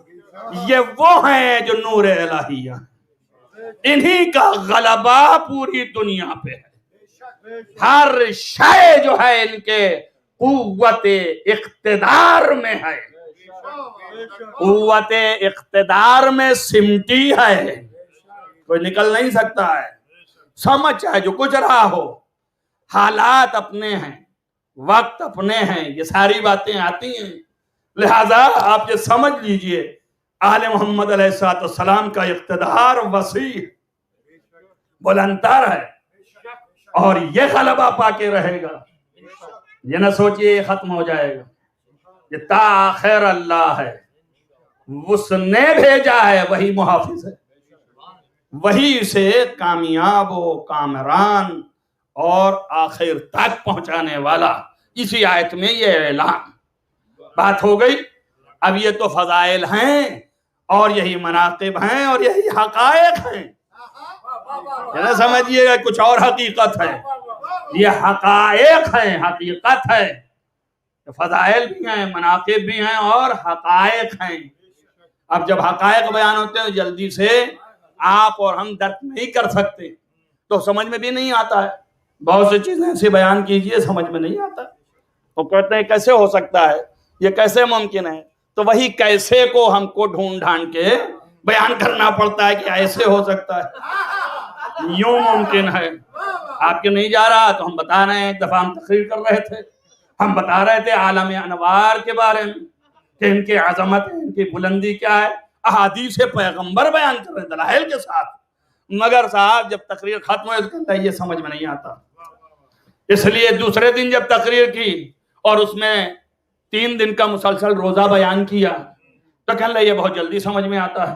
یہ وہ ہیں جو نور الہیہ، انہی کا غلبہ پوری دنیا پہ ہے۔ ہر شے جو ہے ان کے قوت اقتدار میں ہے، قوت اقتدار میں سمٹی ہے، کوئی نکل نہیں سکتا ہے۔ سمجھ چاہے جو کچھ رہا ہو، حالات اپنے ہیں، وقت اپنے ہیں، یہ ساری باتیں آتی ہیں، لہذا آپ یہ سمجھ لیجئے آل محمد علیہ السلام کا اقتدار وسیع بلندتر ہے، اور یہ غلبہ پا کے رہے گا۔ یہ نہ سوچئے یہ ختم ہو جائے گا، یہ تا آخر اللہ ہے، اس نے بھیجا ہے، وہی محافظ ہے، وہی اسے کامیاب و کامران اور آخر تک پہنچانے والا۔ اسی آیت میں یہ اعلان بات ہو گئی۔ اب یہ تو فضائل ہیں، اور یہی مناقب ہیں، اور یہی حقائق ہیں، یہ نہ سمجھیے گا کچھ اور حقیقت ہے، یہ حقائق ہیں، حقیقت ہے، فضائل بھی ہیں، مناقب بھی ہیں، اور حقائق ہیں۔ اب جب حقائق بیان ہوتے ہیں جلدی سے آپ اور ہم درک نہیں کر سکتے، تو سمجھ میں بھی نہیں آتا ہے۔ بہت سی چیزیں ایسے بیان کیجئے، سمجھ میں نہیں آتا، وہ کہتے ہیں کیسے ہو سکتا ہے، یہ کیسے ممکن ہے، تو وہی کیسے کو ہم کو ڈھونڈ ڈھانڈ کے بیان کرنا پڑتا ہے کہ ایسے ہو سکتا ہے، یوں ممکن ہے۔ آپ کے نہیں جا رہا تو ہم بتا رہے ہیں، ایک دفعہ ہم تقریر کر رہے تھے، ہم بتا رہے تھے عالم انوار کے بارے میں کہ ان کی عظمت، ان کی بلندی کیا ہے، احادیث پیغمبر بیان کر رہے دلائل کے ساتھ، مگر صاحب جب تقریر ختم ہوئے تو کہتا ہے یہ سمجھ میں نہیں آتا۔ اس لیے دوسرے دن جب تقریر کی اور اس میں 3 دن کا مسلسل روزہ بیان کیا تو کہنے لگے یہ بہت جلدی سمجھ میں آتا ہے۔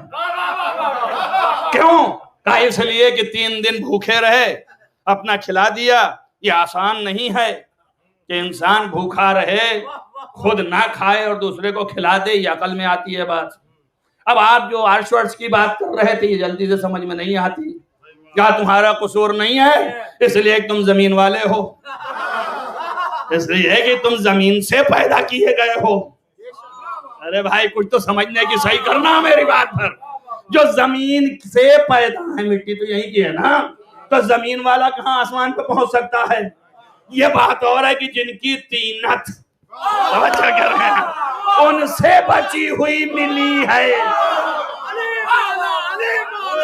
کیوں؟ کہا اس لیے کہ 3 دن بھوکے رہے، اپنا کھلا دیا، یہ آسان نہیں ہے، کہ انسان بھوکا رہے خود نہ کھائے اور دوسرے کو کھلا دے، یہ عقل میں آتی ہے بات؟ اب آپ جو عرش ورش کی بات کر رہے تھے یہ جلدی سے سمجھ میں نہیں آتی. کیا تمہارا قصور نہیں ہے؟ اس لیے کہ تم زمین والے ہو، اس لیے کہ تم زمین سے پیدا کیے گئے ہو. ارے بھائی کچھ تو سمجھنے کی صحیح کرنا میری بات پر. جو زمین سے پیدا ہے، مٹی تو یہی کی ہے نا، تو زمین والا کہاں آسمان پہ پہنچ سکتا ہے؟ یہ بات اور ہے کہ جن کی طینت توجہ کر رہے ہیں ان سے بچی ہوئی ملی ہے،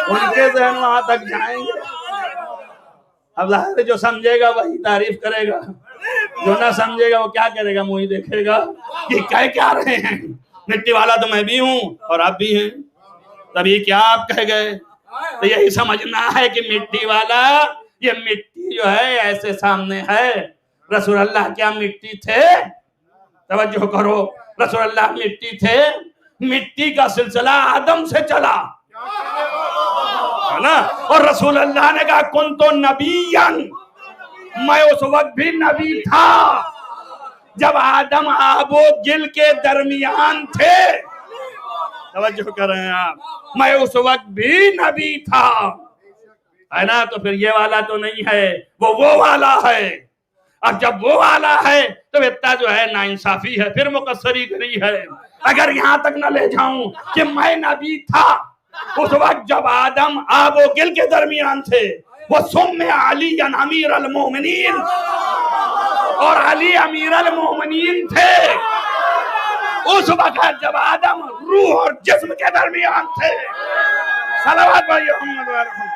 ان کے ذہن وہاں تک جائیں گے. اب ظاہر ہے جو سمجھے گا وہی تعریف کرے گا، جو نہ سمجھے گا وہ کیا کرے گا؟ وہی دیکھے گا کہ کہہ کیا رہے ہیں. مٹی والا تو میں بھی ہوں اور آپ بھی ہیں، تبھی کیا آپ کہہ گئے؟ تو یہی سمجھنا ہے کہ مٹی والا، یہ مٹی جو ہے ایسے سامنے ہے. رسول اللہ کیا مٹی تھے؟ توجہ کرو، رسول اللہ مٹی تھے. مٹی کا سلسلہ آدم سے چلا ہے نا، اور رسول اللہ نے کہا کنتو نبیًا، میں اس وقت بھی نبی تھا جب آدم آب و گل کے درمیان تھے. توجہ کر رہے ہیں آپ، میں اس وقت بھی نبی تھا ہے نا. تو پھر یہ والا تو نہیں ہے، وہ والا ہے. اب جب وہ والا ہے تو اتنا جو ہے ناانصافی ہے، پھر مقصری کری ہے. اگر یہاں تک نہ لے جاؤں کہ میں نبی تھا اس وقت جب آدم آب و گل کے درمیان تھے، وہ سم علی امیر المومنین، اور علی امیر المومنین تھے اس وقت جب آدم روح اور جسم کے درمیان تھے. صلوات بھائی محمد ورحمہ.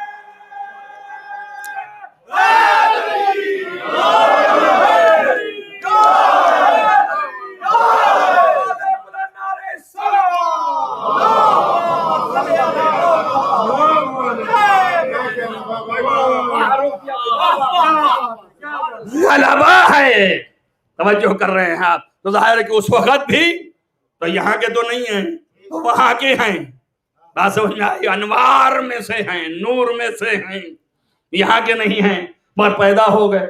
غلبہ ہے. توجہ کر رہے ہیں آپ. تو ظاہر ہے کہ اس وقت بھی تو یہاں کے تو نہیں ہیں، تو وہاں کے ہیں. بات سمجھ میں آئی؟ انوار میں سے ہیں، نور میں سے ہیں، یہاں کے نہیں ہیں. پر پیدا ہو گئے،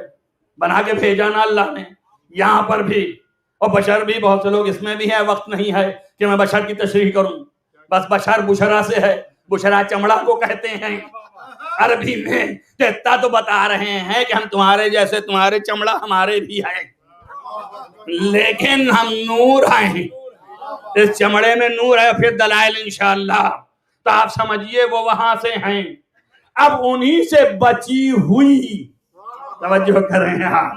بنا کے بھیجا نا اللہ نے یہاں پر بھی. اور بشر بھی بہت سے لوگ اس میں بھی ہیں، وقت نہیں ہے کہ میں بشر کی تشریح کروں. بس بشر بشرا سے ہے، بشرا چمڑا کو کہتے ہیں عربی میں. تو اتنا تو بتا رہے ہیں کہ ہم تمہارے جیسے، تمہارے چمڑا ہمارے بھی ہے، لیکن ہم نور ہیں، اس چمڑے میں نور ہے. پھر دلائل انشاءاللہ. تو آپ سمجھئے وہ وہاں سے ہیں. اب انہی سے بچی ہوئی، توجہ کریں آپ،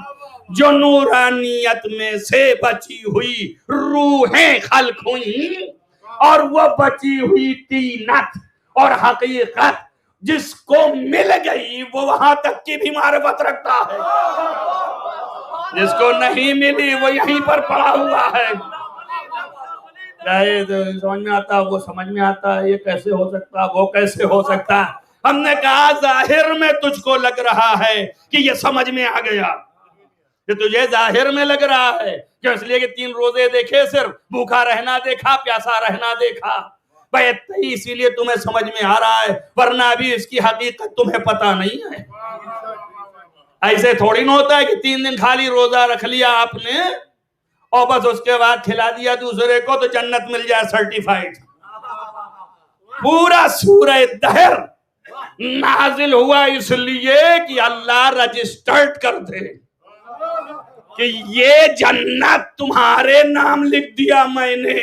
جو نورانیت میں سے بچی ہوئی روحیں خلق ہوئی، اور وہ بچی ہوئی طینت اور حقیقت جس کو مل گئی وہ وہاں تک کی بھی معرفت رکھتا ہے، جس کو نہیں ملی وہ یہیں پر پڑا ہوا ہے. سمجھ میں آتا، وہ سمجھ میں آتا، یہ کیسے ہو سکتا، وہ کیسے ہو سکتا. ہم نے کہا ظاہر میں تجھ کو لگ رہا ہے کہ یہ سمجھ میں آ گیا، کہ تجھے ظاہر میں لگ رہا ہے کہ اس لیے کہ 3 روزے دیکھے، صرف بھوکا رہنا دیکھا، پیاسا رہنا دیکھا. بھائی اسی لیے تمہیں سمجھ میں آ رہا ہے، ورنہ ابھی اس کی حقیقت تمہیں پتہ نہیں ہے. ایسے تھوڑی نہ ہوتا ہے کہ 3 دن خالی روزہ رکھ لیا آپ نے اور بس اس کے بعد کھلا دیا دوسرے کو تو جنت مل جائے سرٹیفائیڈ. پورا سورہ دہر نازل ہوا اس لیے کہ اللہ رجسٹرڈ کر دے کہ یہ جنت تمہارے نام لکھ دیا میں نے.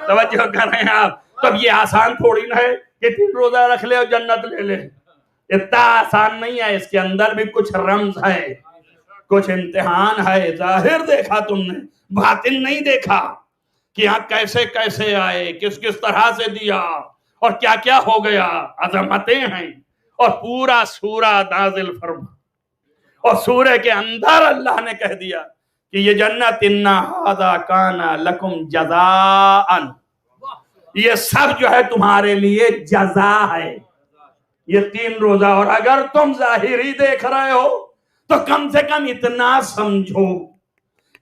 توجہ کر رہے ہیں آپ. تب یہ آسان تھوڑی نہ ہے کہ 3 روزہ رکھ لے اور جنت لے لے. اتنا آسان نہیں ہے، اس کے اندر بھی کچھ رمز ہے، کچھ امتحان ہے. ظاہر دیکھا تم نے، باطن نہیں دیکھا کہ یہاں کیسے کیسے آئے، کس کس طرح سے دیا اور کیا کیا ہو گیا. عظمتیں ہیں. اور پورا سورہ نازل فرما، اور سورہ کے اندر اللہ نے کہہ دیا کہ یہ جنت اِنَّ هَذَا كَانَ لَكُمْ جَزَاءً، یہ سب جو ہے تمہارے لیے جزا ہے. یہ 3 روزہ. اور اگر تم ظاہری دیکھ رہے ہو تو کم سے کم اتنا سمجھو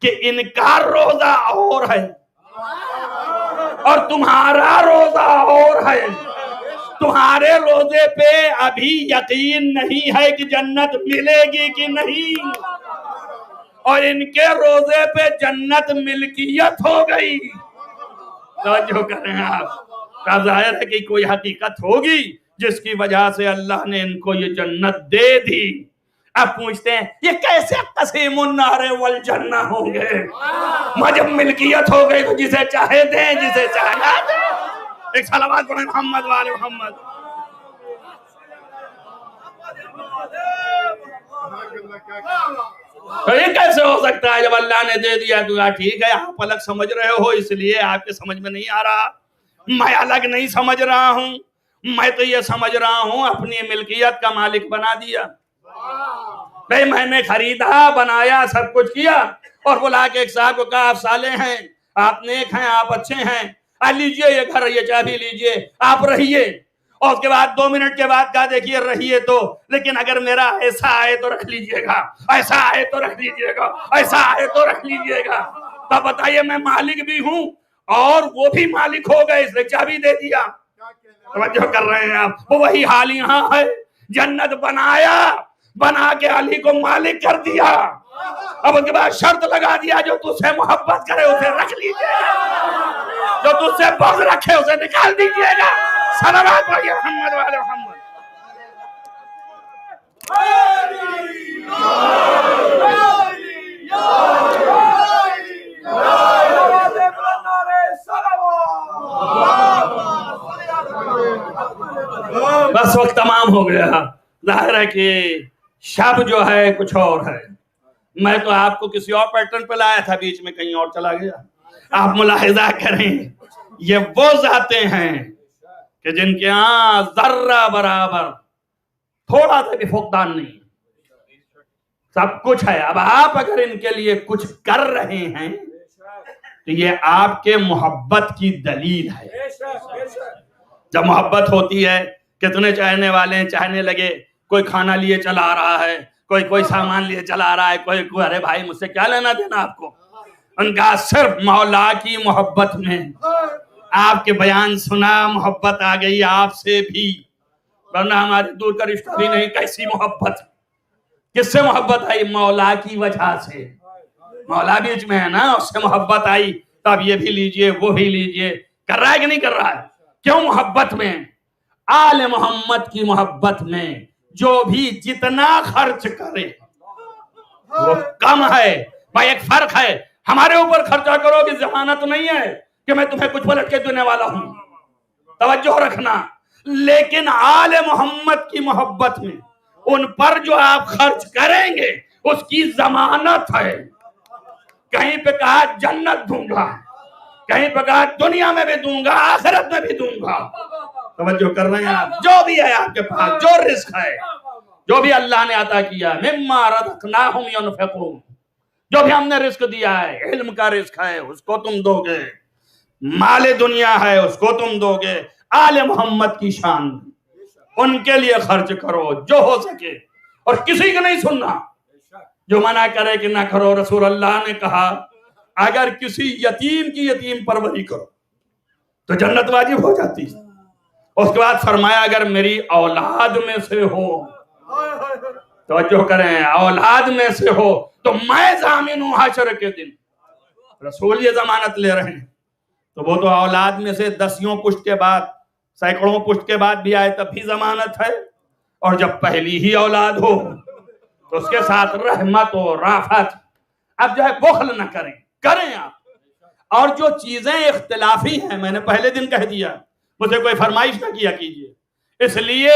کہ ان کا روزہ اور ہے اور تمہارا روزہ اور ہے. تمہارے روزے پہ ابھی یقین نہیں ہے کہ جنت ملے گی کہ نہیں، اور ان کے روزے پہ جنت ملکیت ہو گئی. توجہ کریں آپ. ظاہر ہے کہ کوئی حقیقت ہوگی جس کی وجہ سے اللہ نے ان کو یہ جنت دے دی. اب پوچھتے ہیں یہ کیسے قسیم النار والجنہ ہوں گے؟ جب ملکیت ہو گئی تو جسے چاہے دیں، جسے چاہے نہ دیں. ایک صلوات پڑھیں محمد وآل محمد. تو یہ کیسے ہو سکتا ہے جب اللہ نے دے دیا؟ تو ٹھیک ہے آپ الگ سمجھ رہے ہو اس لیے آپ کے سمجھ میں نہیں آ رہا. میں الگ نہیں سمجھ رہا ہوں، میں تو یہ سمجھ رہا ہوں اپنی ملکیت کا مالک بنا دیا. بھئی میں نے خریدا، بنایا، سب کچھ کیا اور بلا کے ایک صاحب کو کہا آپ صالح ہیں، آپ نیک ہیں، آپ اچھے ہیں، لیجئے یہ گھر، یہ چابی لیجئے، آپ رہیے. اور اس کے بعد 2 منٹ کے بعد کہا دیکھیے رہیے تو، لیکن اگر میرا ایسا آئے تو رکھ لیجئے گا، ایسا آئے تو رکھ لیجئے گا، ایسا آئے تو رکھ لیجئے گا. تو بتائیے میں مالک بھی ہوں اور وہ بھی مالک ہو گئے، اس نے چابی دے دیا. توجہ کر رہے ہیں آپ؟ وہ وہی حال یہاں ہے. جنت بنایا، بنا کے علی کو مالک کر دیا. اب اس کے بعد شرط لگا دیا جو تجھ سے محبت کرے اسے رکھ لیجئے گا، جو تجھ سے بغض رکھے اسے نکال دیجئے گا. صلوات پڑھیے محمد وآل محمد. بس وقت تمام ہو گیا. ظاہر ہے کہ شب جو ہے کچھ اور ہے. میں تو آپ کو کسی اور پیٹرن پہ لایا تھا، بیچ میں کہیں اور چلا گیا. آپ ملاحظہ کریں یہ وہ ذاتیں ہیں کہ جن کے ہاں ذرہ برابر تھوڑا سا بھی فقدان نہیں، سب کچھ ہے. اب آپ اگر ان کے لیے کچھ کر رہے ہیں تو یہ آپ کے محبت کی دلیل ہے. جب محبت ہوتی ہے، کتنے چاہنے والے ہیں چاہنے لگے، کوئی کھانا لیے چلا آ رہا ہے، کوئی سامان لیے چلا آ رہا ہے، کوئی ارے بھائی مجھ سے کیا لینا دینا آپ کو. ان کا صرف مولا کی محبت میں. آپ کے بیان سنا، محبت آ گئی آپ سے بھی، ورنہ ہمارے دور کا رشتہ بھی نہیں. کیسی محبت؟ کس سے محبت آئی؟ مولا کی وجہ سے. مولا بیچ میں ہے نا، اس سے محبت آئی. تب یہ بھی لیجئے، وہ بھی لیجئے. کر رہا ہے کہ نہیں کر رہا ہے؟ کیوں محبت میں؟ آل محمد کی محبت میں جو بھی جتنا خرچ کرے وہ کم ہے. بھائی ایک فرق ہے، ہمارے اوپر خرچہ کرو کی ضمانت نہیں ہے کہ میں تمہیں کچھ پلٹ کے دینے والا ہوں. توجہ رکھنا. لیکن آل محمد کی محبت میں ان پر جو آپ خرچ کریں گے اس کی ضمانت ہے. کہیں پہ کہا جنت دوں گا، کہیں پہ کہا دنیا میں بھی دوں گا، آخرت میں بھی دوں گا. توجہ کر رہے ہیں آپ؟ جو بھی ہے آپ کے پاس، جو رزق ہے، جو بھی اللہ نے عطا کیا، مما رزقناہم ينفقون، جو بھی ہم نے رزق دیا ہے، علم کا رزق ہے اس کو تم دو گے، مال دنیا ہے اس کو تم دو گے. آل محمد کی شان، ان کے لیے خرچ کرو جو ہو سکے، اور کسی کو نہیں سننا. جو منع کرے کہ نہ کرو، رسول اللہ نے کہا اگر کسی یتیم کی یتیم پروری کرو تو جنت واجب ہو جاتی. اس کے بعد فرمایا اگر میری اولاد میں سے ہو، توجہ کریں، اولاد میں سے ہو تو میں ضامن ہوں حشر کے دن. رسول یہ ضمانت لے رہے ہیں. تو وہ تو اولاد میں سے 10 پشت کے بعد، سینکڑوں پشت کے بعد بھی آئے تب بھی ضمانت ہے. اور جب پہلی ہی اولاد ہو تو اس کے ساتھ رحمت و رافت. اب جو ہے بخل نہ کریں آپ. اور جو چیزیں اختلافی ہیں، میں نے پہلے دن کہہ دیا، مجھے کوئی فرمائش نہ کیا کیجئے، اس لیے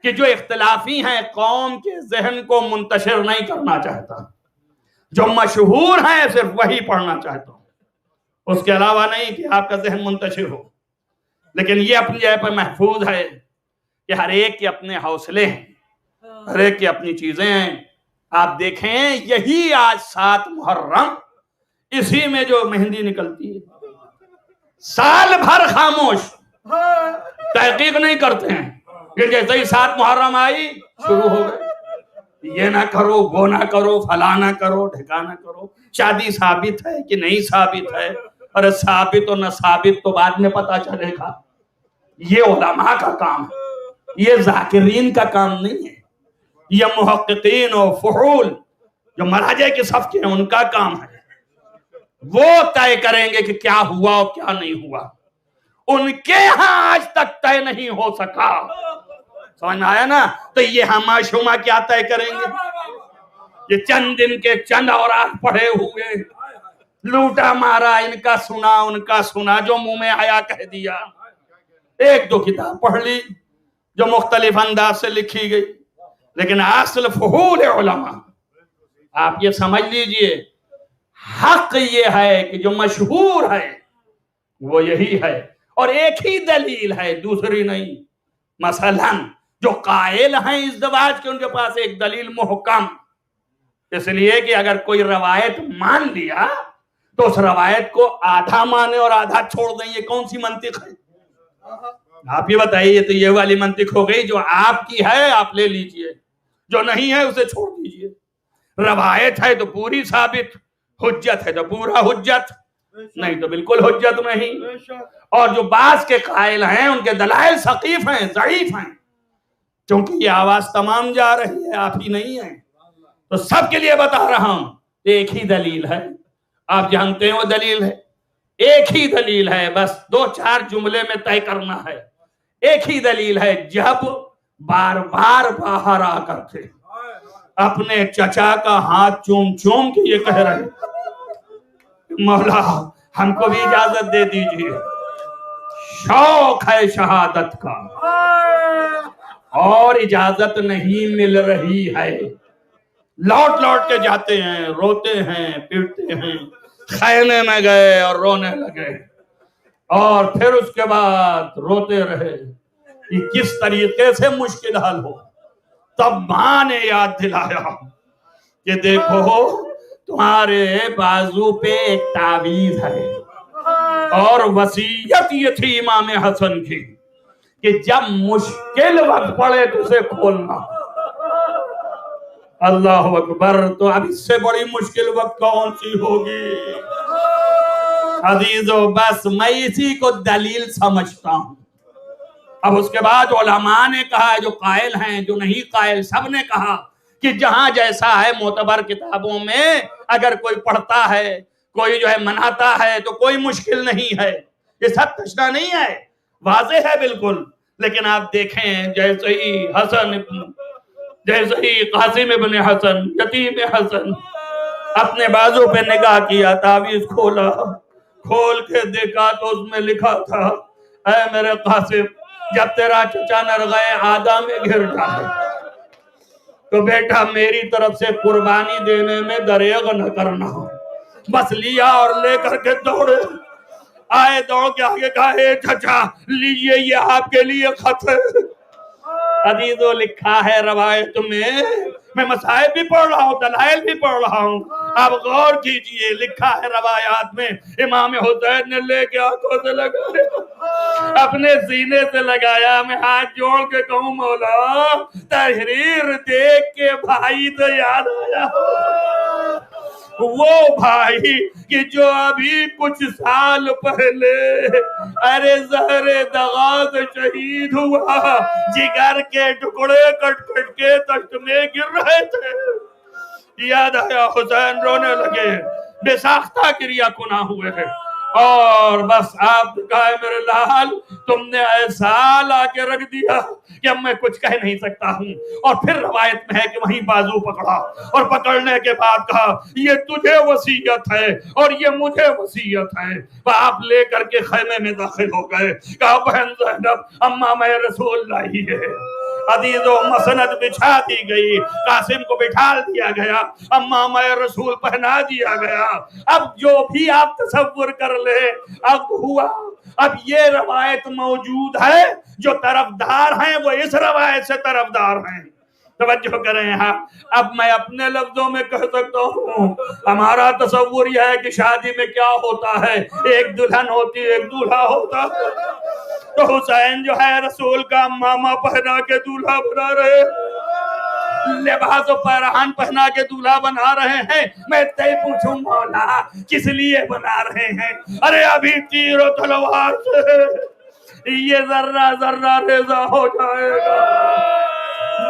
کہ جو اختلافی ہیں قوم کے ذہن کو منتشر نہیں کرنا چاہتا. جو مشہور ہیں صرف وہی پڑھنا چاہتا ہوں، اس کے علاوہ نہیں کہ آپ کا ذہن منتشر ہو. لیکن یہ اپنی جگہ پر محفوظ ہے کہ ہر ایک کے اپنے حوصلے ہیں، ہر ایک کی اپنی چیزیں ہیں. آپ دیکھیں یہی آج 7 محرم، اسی میں جو مہندی نکلتی ہے، سال بھر خاموش، تحقیق نہیں کرتے ہیں. کہ جیسے ہی 7 محرم آئی شروع ہو گئے، یہ نہ کرو، وہ نہ کرو، فلاں نہ کرو، ڈھکا نہ کرو. شادی ثابت ہے کہ نہیں ثابت ہے؟ ارے ثابت و نہ ثابت تو بعد میں پتا چلے گا. یہ علماء کا کام ہے، یہ ذاکرین کا کام نہیں ہے. یہ محققین و فحول جو مراجع کے صف کے ہیں ان کا کام ہے، وہ طے کریں گے کہ کیا ہوا اور کیا نہیں ہوا. ان کے ہاں آج تک طے نہیں ہو سکا. سمجھ میں آیا نا؟ تو یہ ہما شما کیا طے کریں گے؟ یہ چند دن کے چند اوراد پڑھے ہوئے، لوٹا مارا، ان کا سنا ان کا سنا، جو منہ میں آیا کہہ دیا. ایک دو کتاب پڑھ لی جو مختلف انداز سے لکھی گئی، لیکن اصل فحول علماء آپ یہ سمجھ لیجئے، حق یہ ہے کہ جو مشہور ہے وہ یہی ہے، اور ایک ہی دلیل ہے، دوسری نہیں. مثلا جو قائل ہیں ازدواج کے، ان کے پاس ایک دلیل محکم، اس لیے کہ اگر کوئی روایت مان لیا تو اس روایت کو آدھا مانے اور آدھا چھوڑ دیں، یہ کون سی منطق ہے؟ آپ یہ بتائیے. تو یہ والی منطق ہو گئی، جو آپ کی ہے آپ لے لیجئے، جو نہیں ہے اسے چھوڑ دیجئے. روایت ہے تو پوری ثابت، حجت ہے تو پورا حجت، نہیں تو بالکل حجت نہیں. اور جو بعض کے قائل ہیں ان کے دلائل سقیف ہیں، ضعیف ہیں، چونکہ یہ آواز تمام جا رہی ہے، آپ ہی نہیں ہیں. تو سب کے لیے بتا رہا ہوں، ایک ہی دلیل ہے، آپ جانتے ہیں وہ دلیل ہے، ایک ہی دلیل ہے، بس دو چار جملے میں طے کرنا ہے. ایک ہی دلیل ہے، جب بار بار باہر آ کر کے اپنے چچا کا ہاتھ چوم چوم کے یہ کہہ رہے مولا ہم کو بھی اجازت دے دیجئے، شوق ہے شہادت کا اور اجازت نہیں مل رہی ہے. لوٹ لوٹ کے جاتے ہیں، روتے ہیں، پیٹتے ہیں، خیمے میں گئے اور رونے لگے، اور پھر اس کے بعد روتے رہے کہ کس طریقے سے مشکل حل ہو. تب ماں نے یاد دلایا کہ دیکھو تمہارے بازو پہ ایک تعویذ ہے، اور وصیت یہ تھی امام حسن کی کہ جب مشکل وقت پڑے تو اسے کھولنا. اللہ اکبر. تو اب اس سے بڑی مشکل وقت کون سی ہوگی؟ عزیزو بس میں اسی کو دلیل سمجھتا ہوں. اب اس کے بعد علماء نے کہا، جو قائل ہیں جو نہیں قائل، سب نے کہا کہ جہاں جیسا ہے معتبر کتابوں میں اگر کوئی پڑھتا ہے، کوئی جو ہے مناتا ہے تو کوئی مشکل نہیں ہے. یہ سب تشنا نہیں ہے، واضح ہے بالکل. لیکن آپ دیکھیں جیسے ہی قاسم ابن حسن، یتیم حسن، اپنے بازو پہ نگاہ کیا، تعویذ کھولا، کھول کے دیکھا تو اس میں لکھا تھا، اے میرے قاسم جب تیرا چچا نرغہ آدھا میں گر جائے تو بیٹا میری طرف سے قربانی دینے میں دریغ نہ کرنا. بس لیا اور لے کر کے دوڑے آئے، دوڑ کے آگے کہا، اے چچا لیجئے یہ آپ کے لیے خط ہے. عزیزو لکھا ہے روایت میں مسائل بھی پڑھ رہا ہوں، دلائل بھی پڑھ رہا ہوں، آپ غور کیجئے. لکھا ہے روایات میں امام حسین نے لے کے آنکھوں سے لگایا، اپنے سینے سے لگایا. میں ہاتھ جوڑ کے کہوں مولا تحریر دیکھ کے بھائی تو یاد آیا، وہ بھائی کہ جو ابھی کچھ سال پہلے ارے زہر دغا شہید ہوا، جگر کے ٹکڑے کٹ کٹ کے تخت میں گر رہے تھے. یاد آیا، حسین رونے لگے، بے ساختہ کریا کنا ہوئے ہیں. اور بس آپ کہا، میرے لال تم نے ایسا لا کے رکھ دیا کہ اب میں کچھ کہہ نہیں سکتا ہوں. اور پھر روایت میں ہے کہ وہیں بازو پکڑا، اور پکڑنے کے بعد کہا، یہ تجھے وصیت ہے اور یہ مجھے وصیت ہے. آپ لے کر کے خیمے میں داخل ہو گئے. کہا، بہن زینب اماں میں رسول لائی ہے. عزیزو مسند بچھا دی گئی، قاسم کو بٹھال دیا گیا، امامہ رسول پہنا دیا گیا. اب جو بھی آپ تصور کر لے اب ہوا. اب یہ روایت موجود ہے، جو طرفدار ہیں وہ اس روایت سے طرفدار ہیں. توجہ کریں یہاں. اب میں اپنے لفظوں میں کہہ سکتا ہوں، ہمارا تصور یہ ہے کہ شادی میں کیا ہوتا ہے، ایک دلہن ہوتی ہے، ایک دولہا ہوتا ہے. تو حسین جو ہے رسول کا ماما پہنا کے دولہا بنا رہے، لباس و پیرہن پہنا کے دولہا بنا رہے ہیں. میں تے پوچھوں مولا کس لیے بنا رہے ہیں؟ ارے ابھی تیر و تلوار سے یہ ذرہ ذرہ ریزہ ہو جائے گا،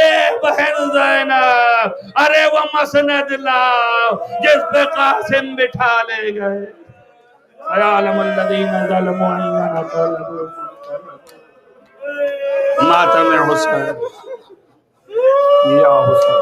اے بہن زینب ارے وہ مسند لاؤ جس پہ قاسم بٹھا لے گئے سیعلم الذین ظلموا انقلبوا ماتم حسین یا حسین